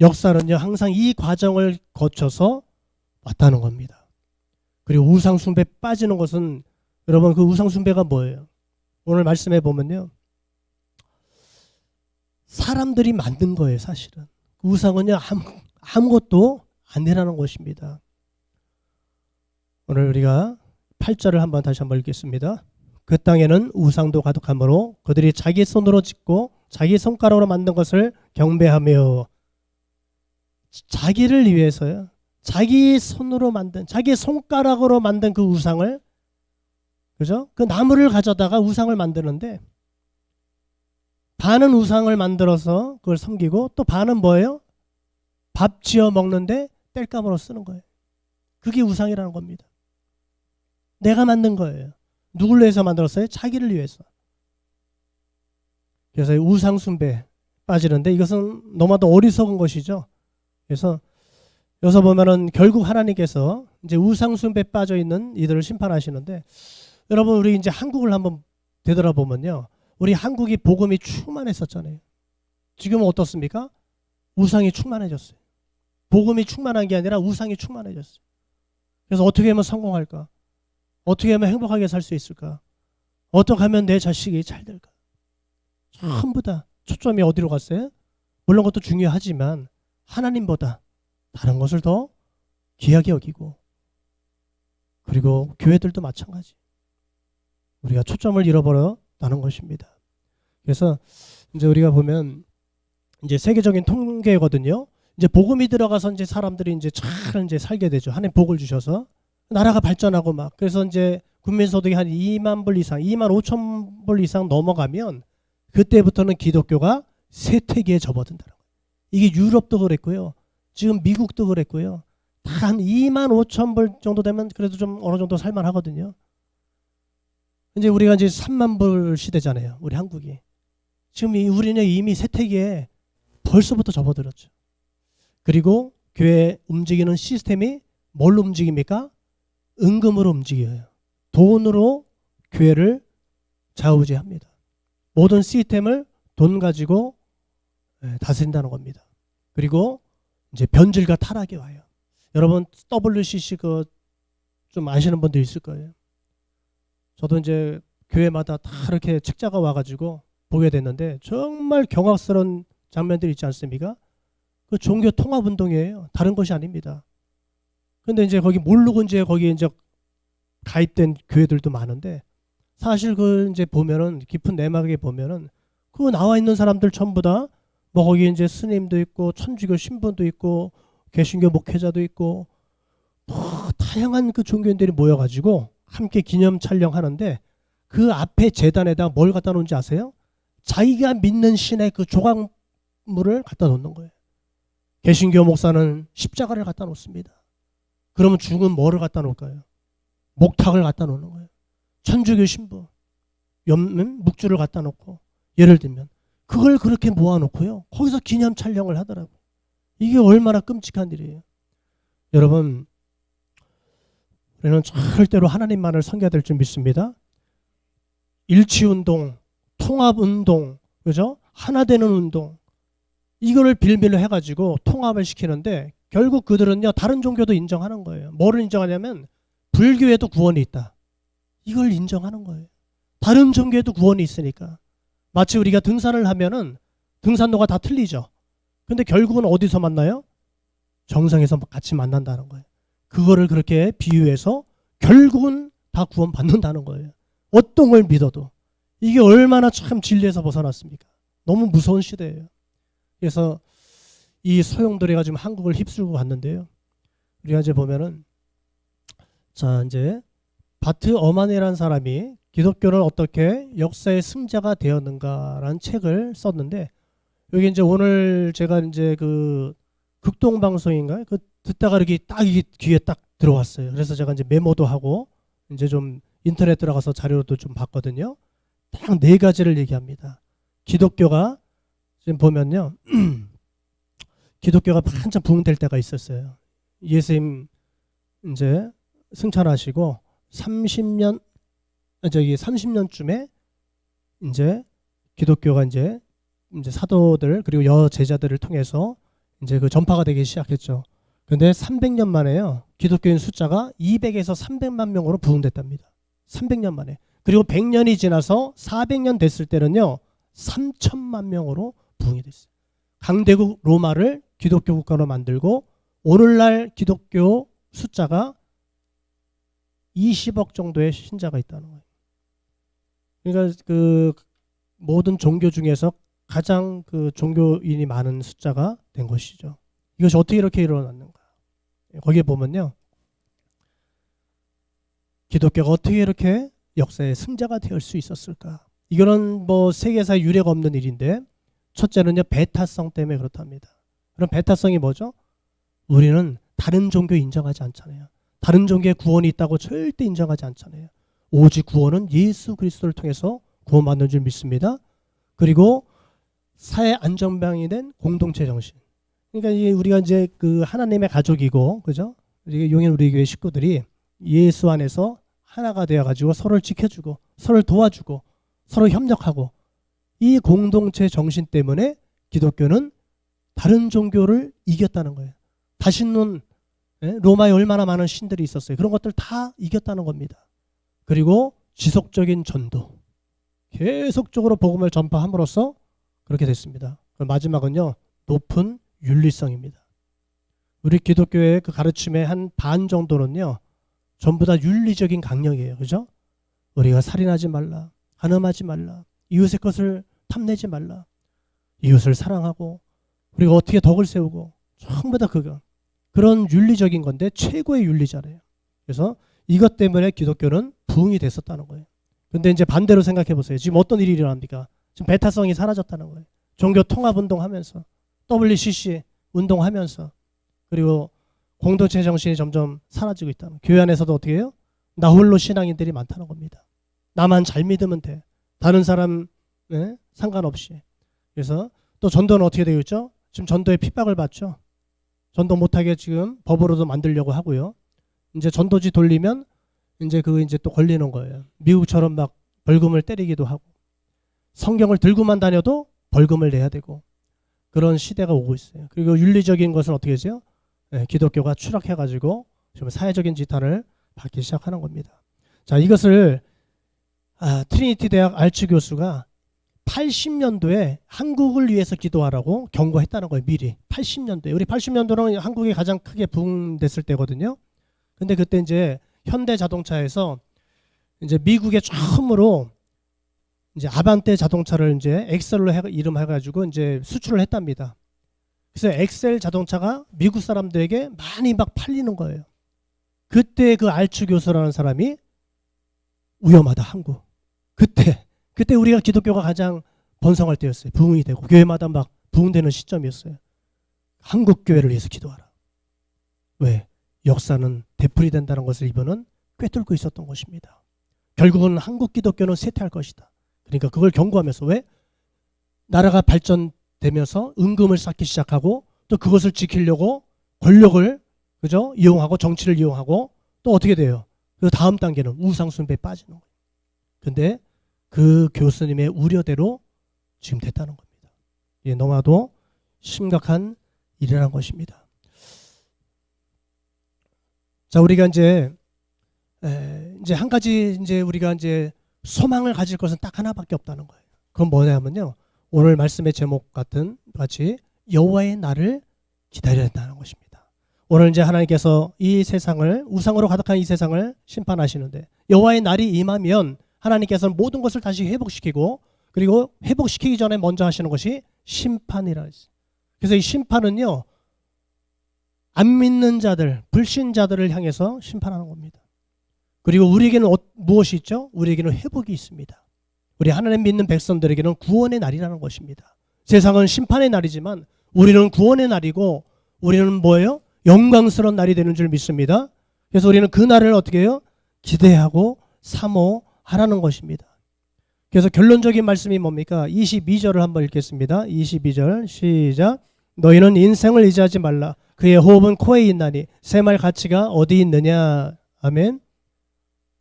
Speaker 2: 역사는요 항상 이 과정을 거쳐서 왔다는 겁니다. 그리고 우상 숭배에 빠지는 것은 여러분 그 우상 숭배가 뭐예요? 오늘 말씀해 보면요 사람들이 만든 거예요. 사실은 그 우상은요 아무것도 아니라는 것입니다. 오늘 우리가 8절을 한번 다시 한번 읽겠습니다. 그 땅에는 우상도 가득하므로 그들이 자기 손으로 짓고 자기 손가락으로 만든 것을 경배하며 자기를 위해서요. 자기 손으로 만든 자기 손가락으로 만든 그 우상을 그죠? 그 나무를 가져다가 우상을 만드는데 반은 우상을 만들어서 그걸 섬기고 또 반은 뭐예요? 밥 지어 먹는데 땔감으로 쓰는 거예요. 그게 우상이라는 겁니다. 내가 만든 거예요. 누굴 위해서 만들었어요? 자기를 위해서. 그래서 우상 숭배 빠지는데 이것은 너무나도 어리석은 것이죠. 그래서 여기서 보면은 결국 하나님께서 이제 우상 숭배에 빠져 있는 이들을 심판하시는데 여러분 우리 이제 한국을 한번 되돌아보면요. 우리 한국이 복음이 충만했었잖아요. 지금은 어떻습니까? 우상이 충만해졌어요. 복음이 충만한 게 아니라 우상이 충만해졌어요. 그래서 어떻게 하면 성공할까? 어떻게 하면 행복하게 살 수 있을까? 어떻게 하면 내 자식이 잘 될까? 전부 다 초점이 어디로 갔어요? 물론 그것도 중요하지만 하나님보다 다른 것을 더 귀하게 여기고 그리고 교회들도 마찬가지. 우리가 초점을 잃어버렸다는 것입니다. 그래서 이제 우리가 보면 이제 세계적인 통계거든요. 이제 복음이 들어가서 이제 사람들이 이제 잘 이제 살게 되죠. 하나님 복을 주셔서 나라가 발전하고 막 그래서 이제 국민소득이 한 2만 불 이상, 2만 5천 불 이상 넘어가면 그때부터는 기독교가 쇠퇴기에 접어든다는 거예요. 이게 유럽도 그랬고요. 지금 미국도 그랬고요. 다 한 2만 5천 불 정도 되면 그래도 좀 어느 정도 살만하거든요. 이제 우리가 이제 3만 불 시대잖아요. 우리 한국이. 지금 우리는 이미 쇠퇴기에 벌써부터 접어들었죠. 그리고 교회 움직이는 시스템이 뭘로 움직입니까? 은금으로 움직여요. 돈으로 교회를 좌우지합니다. 모든 시스템을 돈 가지고 다스린다는 겁니다. 그리고 이제 변질과 타락이 와요. 여러분 WCC 그 좀 아시는 분들 있을 거예요. 저도 이제 교회마다 다 이렇게 책자가 와가지고 보게 됐는데 정말 경악스러운 장면들이 있지 않습니까? 그 종교 통합 운동이에요. 다른 것이 아닙니다. 근데 이제 거기 모르고 이제 거기 이제 가입된 교회들도 많은데 사실 그 이제 보면은 깊은 내막에 보면은 그 나와 있는 사람들 전부 다 뭐 거기 이제 스님도 있고 천주교 신부도 있고 개신교 목회자도 있고 뭐 다양한 그 종교인들이 모여가지고 함께 기념 촬영하는데 그 앞에 재단에다 뭘 갖다 놓은지 아세요? 자기가 믿는 신의 그 조각물을 갖다 놓는 거예요. 개신교 목사는 십자가를 갖다 놓습니다. 그러면 죽은 뭐를 갖다 놓을까요? 목탁을 갖다 놓는 거예요. 천주교 신부, 묵주를 갖다 놓고, 예를 들면 그걸 그렇게 모아놓고요, 거기서 기념 촬영을 하더라고요. 이게 얼마나 끔찍한 일이에요. 여러분, 우리는 절대로 하나님만을 섬겨야 될 줄 믿습니다. 일치운동, 통합운동, 그죠? 하나 되는 운동, 이거를 빌미로 해가지고 통합을 시키는데 결국 그들은요, 다른 종교도 인정하는 거예요. 뭐를 인정하냐면 불교에도 구원이 있다, 이걸 인정하는 거예요. 다른 종교에도 구원이 있으니까. 마치 우리가 등산을 하면은 등산로가 다 틀리죠. 근데 결국은 어디서 만나요? 정상에서 같이 만난다는 거예요. 그거를 그렇게 비유해서 결국은 다 구원 받는다는 거예요. 어떤 걸 믿어도. 이게 얼마나 참 진리에서 벗어났습니까? 너무 무서운 시대예요. 그래서 이 소용돌이가 지금 한국을 휩쓸고 갔는데요. 우리가 이제 보면은, 자, 이제 바트 어만이라는 사람이 기독교는 어떻게 역사의 승자가 되었는가라는 책을 썼는데, 여기 이제 오늘 제가 이제 그 극동방송인가요? 그 듣다가 이렇게 딱 이게 귀에 딱 들어왔어요. 그래서 제가 이제 메모도 하고 이제 좀 인터넷 들어가서 자료도 좀 봤거든요. 딱 4가지를 얘기합니다. 기독교가 지금 보면요, 기독교가 한참 부흥될 때가 있었어요. 예수님 이제 승천하시고 30년쯤에 이제 기독교가 이제 사도들 그리고 여제자들을 통해서 이제 그 전파가 되기 시작했죠. 근데 300년 만에요, 기독교인 숫자가 200에서 300만 명으로 부흥됐답니다. 300년 만에. 그리고 100년이 지나서 400년 됐을 때는요, 3천만 명으로 부흥이 됐어요. 강대국 로마를 기독교 국가로 만들고 오늘날 기독교 숫자가 20억 정도의 신자가 있다는 거예요. 그러니까 그 모든 종교 중에서 가장 그 종교인이 많은 숫자가 된 것이죠. 이것이 어떻게 이렇게 일어났는가? 거기에 보면요, 기독교가 어떻게 이렇게 역사의 승자가 될 수 있었을까? 이거는 뭐 세계사에 유례가 없는 일인데, 첫째는요, 배타성 때문에 그렇답니다. 그럼 배타성이 뭐죠? 우리는 다른 종교 인정하지 않잖아요. 다른 종교에 구원이 있다고 절대 인정하지 않잖아요. 오직 구원은 예수 그리스도를 통해서 구원받는 줄 믿습니다. 그리고 사회 안전방이 된 공동체 정신. 그러니까 우리가 이제 그 하나님의 가족이고, 그죠? 용인 우리 교회 식구들이 예수 안에서 하나가 되어가지고 서로를 지켜주고, 서로를 도와주고, 서로 협력하고, 이 공동체 정신 때문에 기독교는 다른 종교를 이겼다는 거예요. 다시는 로마에 얼마나 많은 신들이 있었어요. 그런 것들 다 이겼다는 겁니다. 그리고 지속적인 전도, 계속적으로 복음을 전파함으로써 그렇게 됐습니다. 마지막은요, 높은 윤리성입니다. 우리 기독교의 그 가르침의 한 반 정도는요, 전부 다 윤리적인 강령이에요. 그죠? 우리가 살인하지 말라, 간음하지 말라, 이웃의 것을 탐내지 말라, 이웃을 사랑하고, 그리고 어떻게 덕을 세우고, 전부 다 그런 윤리적인 건데 최고의 윤리잖아요. 그래서 이것 때문에 기독교는 부흥이 됐었다는 거예요. 근데 이제 반대로 생각해 보세요. 지금 어떤 일이 일어납니까? 지금 배타성이 사라졌다는 거예요. 종교 통합 운동하면서, WCC 운동하면서, 그리고 공동체 정신이 점점 사라지고 있다는 거예요. 교회 안에서도 어떻게 해요? 나 홀로 신앙인들이 많다는 겁니다. 나만 잘 믿으면 돼. 다른 사람 상관없이. 그래서 또 전도는 어떻게 되고 있죠? 지금 전도에 핍박을 받죠. 전도 못하게 지금 법으로도 만들려고 하고요. 이제 전도지 돌리면 이제 또 걸리는 거예요. 미국처럼 막 벌금을 때리기도 하고, 성경을 들고만 다녀도 벌금을 내야 되고, 그런 시대가 오고 있어요. 그리고 윤리적인 것은 어떻게 되죠? 기독교가 추락해가지고 좀 사회적인 지탄을 받기 시작하는 겁니다. 자, 이것을 트리니티 대학 알츠 교수가 80년도에 한국을 위해서 기도하라고 경고했다는 거예요. 미리 80년도에. 우리 80년도는 한국이 가장 크게 붕됐을 때거든요. 근데 그때 이제 현대 자동차에서 이제 미국에 처음으로 이제 아반떼 자동차를 이제 엑셀로 이름 해가지고 이제 수출을 했답니다. 그래서 엑셀 자동차가 미국 사람들에게 많이 막 팔리는 거예요. 그때 그 알츠 교수라는 사람이 위험하다 한국. 그때 우리가 기독교가 가장 번성할 때였어요. 부흥이 되고 교회마다 막 부흥되는 시점이었어요. 한국 교회를 위해서 기도하라. 왜? 역사는 되풀이된다는 것을 이분은 꿰뚫고 있었던 것입니다. 결국은 한국 기독교는 쇠퇴할 것이다. 그러니까 그걸 경고하면서 왜? 나라가 발전되면서 은금을 쌓기 시작하고 또 그것을 지키려고 권력을 그죠? 이용하고 정치를 이용하고 또 어떻게 돼요? 그 다음 단계는 우상숭배에 빠지는 거예요. 근데 그 교수님의 우려대로 지금 됐다는 겁니다. 이게 너무나도 심각한 일이라는 것입니다. 자, 우리가 이제 한 가지 이제 우리가 이제 소망을 가질 것은 딱 하나밖에 없다는 거예요. 그건 뭐냐면요. 오늘 말씀의 제목 같은 같이 여호와의 날을 기다려야 한다는 것입니다. 오늘 이제 하나님께서 이 세상을 우상으로 가득한 이 세상을 심판하시는데 여호와의 날이 임하면 하나님께서는 모든 것을 다시 회복시키고 그리고 회복시키기 전에 먼저 하시는 것이 심판이라 했어요. 그래서 이 심판은요. 안 믿는 자들, 불신자들을 향해서 심판하는 겁니다. 그리고 우리에게는 무엇이 있죠? 우리에게는 회복이 있습니다. 우리 하나님 믿는 백성들에게는 구원의 날이라는 것입니다. 세상은 심판의 날이지만 우리는 구원의 날이고 우리는 뭐예요? 영광스러운 날이 되는 줄 믿습니다. 그래서 우리는 그 날을 어떻게 해요? 기대하고 사모하라는 것입니다. 그래서 결론적인 말씀이 뭡니까? 22절을 한번 읽겠습니다. 22절 시작. 너희는 인생을 의지하지 말라. 그의 호흡은 코에 있나니 새말 가치가 어디 있느냐. 아멘.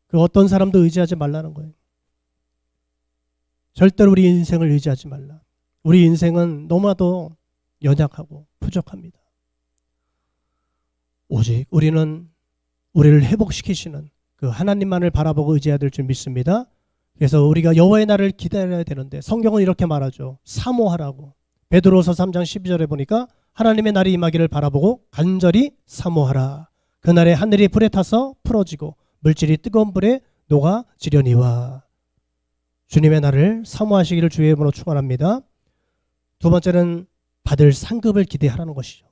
Speaker 2: 그 어떤 사람도 의지하지 말라는 거예요. 절대로 우리 인생을 의지하지 말라. 우리 인생은 너무나도 연약하고 부족합니다. 오직 우리는 우리를 회복시키시는 그 하나님만을 바라보고 의지해야 될 줄 믿습니다. 그래서 우리가 여호와의 날을 기다려야 되는데 성경은 이렇게 말하죠. 사모하라고. 베드로서 3장 12절에 보니까 하나님의 날이 임하기를 바라보고 간절히 사모하라. 그날에 하늘이 불에 타서 풀어지고 물질이 뜨거운 불에 녹아지려니와. 주님의 날을 사모하시기를 주의 이름으로 축원합니다. 두 번째는 받을 상급을 기대하라는 것이죠.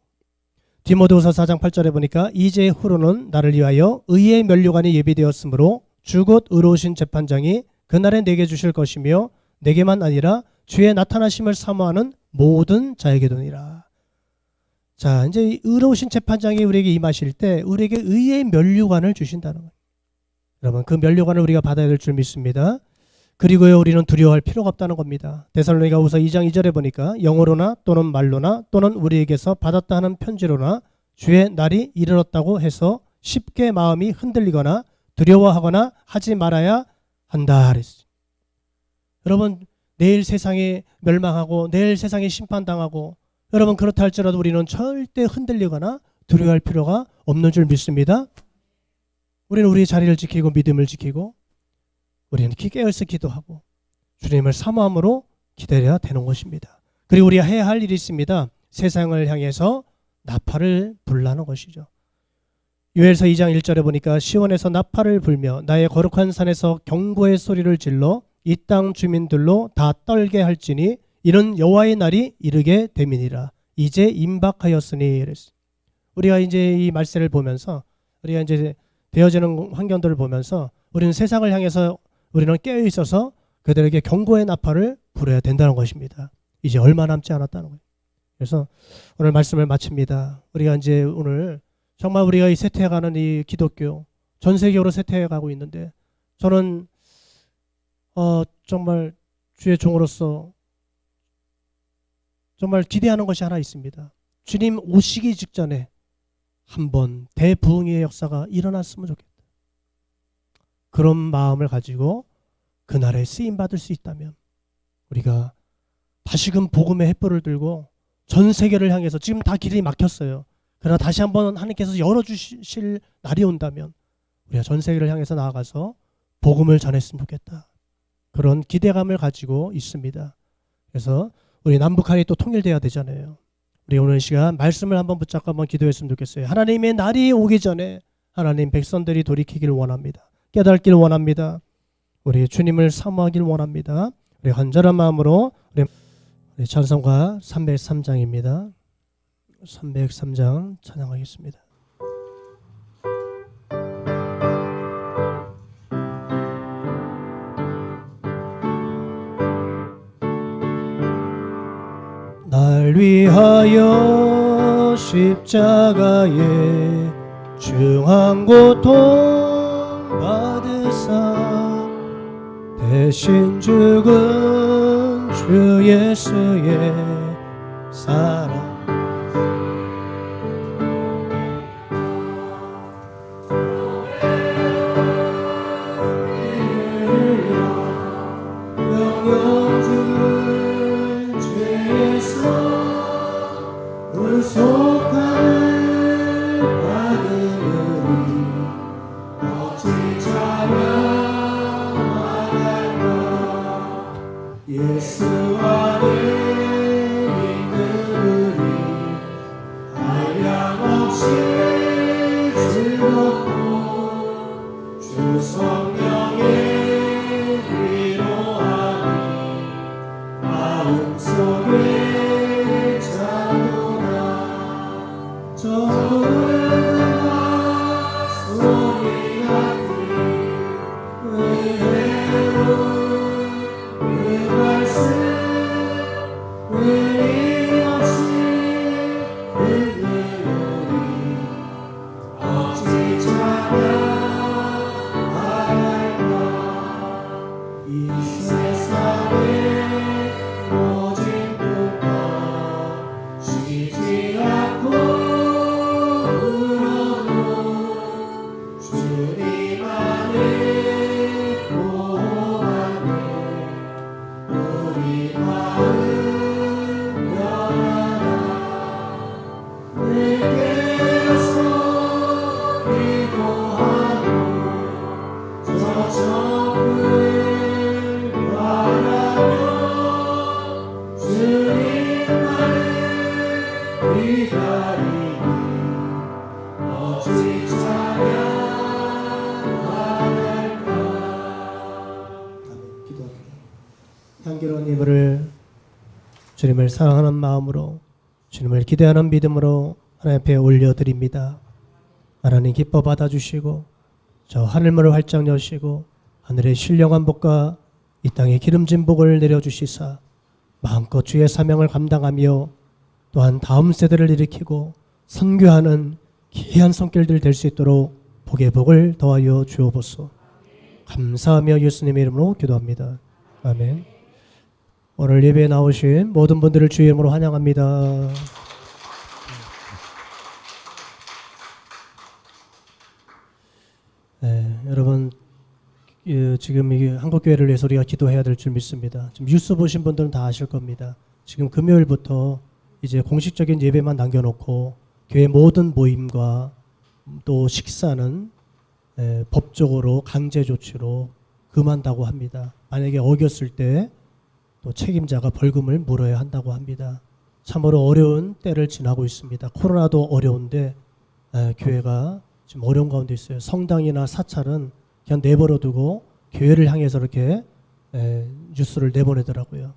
Speaker 2: 디모데후서 4장 8절에 보니까 이제 후로는 나를 위하여 의의 면류관이 예비되었으므로 주곧 의로우신 재판장이 그날에 내게 주실 것이며 내게만 아니라 주의 나타나심을 사모하는 모든 자에게도니라. 자, 이제 이 의로우신 재판장이 우리에게 임하실 때 우리에게 의의 면류관을 주신다는 거예요. 여러분, 그 면류관을 우리가 받아야 될 줄 믿습니다. 그리고요, 우리는 두려워할 필요가 없다는 겁니다. 데살로니가후서 2장 2절에 보니까 영어로나 또는 말로나 또는 우리에게서 받았다 하는 편지로나 주의 날이 이르렀다고 해서 쉽게 마음이 흔들리거나 두려워하거나 하지 말아야 한다 그랬어요. 여러분, 내일 세상이 멸망하고 내일 세상이 심판당하고 여러분 그렇다 할지라도 우리는 절대 흔들리거나 두려워할 필요가 없는 줄 믿습니다. 우리는 우리의 자리를 지키고 믿음을 지키고 우리는 깨어서 기도하고 주님을 사모함으로 기다려야 되는 것입니다. 그리고 우리가 해야 할 일이 있습니다. 세상을 향해서 나팔을 불라는 것이죠. 요엘서 2장 1절에 보니까 시온에서 나팔을 불며 나의 거룩한 산에서 경고의 소리를 질러 이 땅 주민들로 다 떨게 할지니 이는 여호와의 날이 이르게 됨이니라. 이제 임박하였으니. 우리가 이제 이 말세를 보면서 우리가 이제 되어지는 환경들을 보면서 우리는 세상을 향해서 우리는 깨어 있어서 그들에게 경고의 나팔을 불어야 된다는 것입니다. 이제 얼마 남지 않았다는 거예요. 그래서 오늘 말씀을 마칩니다. 우리가 이제 오늘 정말 우리가 이 쇠퇴해가는 이 기독교 전 세계적으로 쇠퇴해가고 있는데 저는 정말 주의 종으로서 정말 기대하는 것이 하나 있습니다. 주님 오시기 직전에 한번 대부흥의 역사가 일어났으면 좋겠다. 그런 마음을 가지고 그날에 쓰임받을 수 있다면 우리가 다시금 복음의 횃불을 들고 전 세계를 향해서 지금 다 길이 막혔어요. 그러나 다시 한번 하나님께서 열어주실 날이 온다면 우리가 전 세계를 향해서 나아가서 복음을 전했으면 좋겠다. 그런 기대감을 가지고 있습니다. 그래서 우리 남북한이 또 통일돼야 되잖아요. 우리 오늘 시간 말씀을 한번 붙잡고 한번 기도했으면 좋겠어요. 하나님의 날이 오기 전에 하나님 백성들이 돌이키기를 원합니다. 깨닫길 원합니다. 우리 주님을 사모하길 원합니다. 우리 간절한 마음으로 우리 찬송가 303장입니다. 303장 찬양하겠습니다. 날 위하여 십자가에 중한 고통 받으사 대신 죽은 주 예수의 사랑 영영주는 죄에서 불속함을 받으니 어찌 찬양하갈까 예수 안에 믿음으니 한량없이 즐겁고 주 성령의 위로하니 마음속에 자도나 저물과 소리 같은 은혜로 그 말씀 끊임없이 듣느니 어찌 찬양하갈까 이 세상에 오직 누가 쉬지 않고 울어도 주님 안에 보호하네 우리 마음 변하라 내게서 기도하고 저 정을 바라며 주님만을 기다리니 어찌 찬양하갈까. 기도합니다. 향기로운 예물을 주님을 사랑하는 마음으로 주님을 기대하는 믿음으로 하나님 앞에 올려드립니다. 하나님 기뻐 받아주시고 저 하늘문을 활짝 여시고 하늘의 신령한 복과 이 땅의 기름진 복을 내려주시사 마음껏 주의 사명을 감당하며 또한 다음 세대를 일으키고 선교하는 귀한 손길들 될 수 있도록 복의 복을 더하여 주옵소서. 감사하며 예수님의 이름으로 기도합니다. 아멘. 오늘 예배에 나오신 모든 분들을 주의 이름으로 환영합니다. 네, 여러분 지금 이 한국교회를 위해서 우리가 기도해야 될 줄 믿습니다. 지금 뉴스 보신 분들은 다 아실 겁니다. 지금 금요일부터 이제 공식적인 예배만 남겨놓고 교회 모든 모임과 또 식사는 법적으로 강제 조치로 금한다고 합니다. 만약에 어겼을 때 또 책임자가 벌금을 물어야 한다고 합니다. 참으로 어려운 때를 지나고 있습니다. 코로나도 어려운데 교회가 지금 어려운 가운데 있어요. 성당이나 사찰은 그냥 내버려 두고 교회를 향해서 이렇게 뉴스를 내보내더라고요.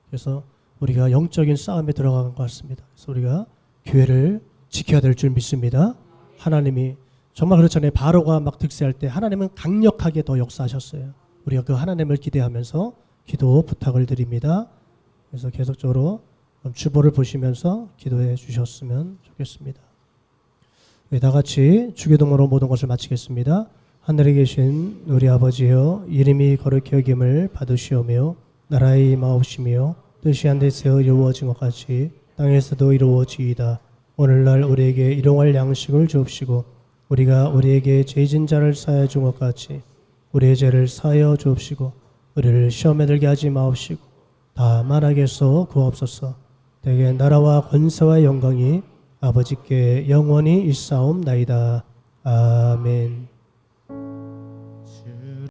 Speaker 2: 그래서 우리가 영적인 싸움에 들어간 것 같습니다. 그래서 우리가 교회를 지켜야 될 줄 믿습니다. 하나님이 정말 그렇잖아요. 바로가 막 득세할 때 하나님은 강력하게 더 역사하셨어요. 우리가 그 하나님을 기대하면서 기도 부탁을 드립니다. 그래서 계속적으로 주보를 보시면서 기도해 주셨으면 좋겠습니다. 다 같이 주기도문으로 모든 것을 마치겠습니다. 하늘에 계신 우리 아버지여, 이름이 거룩히 여김을 받으시오며 나라의 임하옵시며 뜻이 한 데서 이루어진 것 같이 땅에서도 이루어지이다. 오늘날 우리에게 일용할 양식을 주옵시고 우리가 우리에게 죄진 자를 사하여 준 것 같이 우리의 죄를 사하여 주옵시고 우리를 시험에 들게 하지 마옵시고 다만 악에서 구하옵소서. 대개 나라와 권세와 영광이 아버지께 영원히 있사옵나이다. 아멘.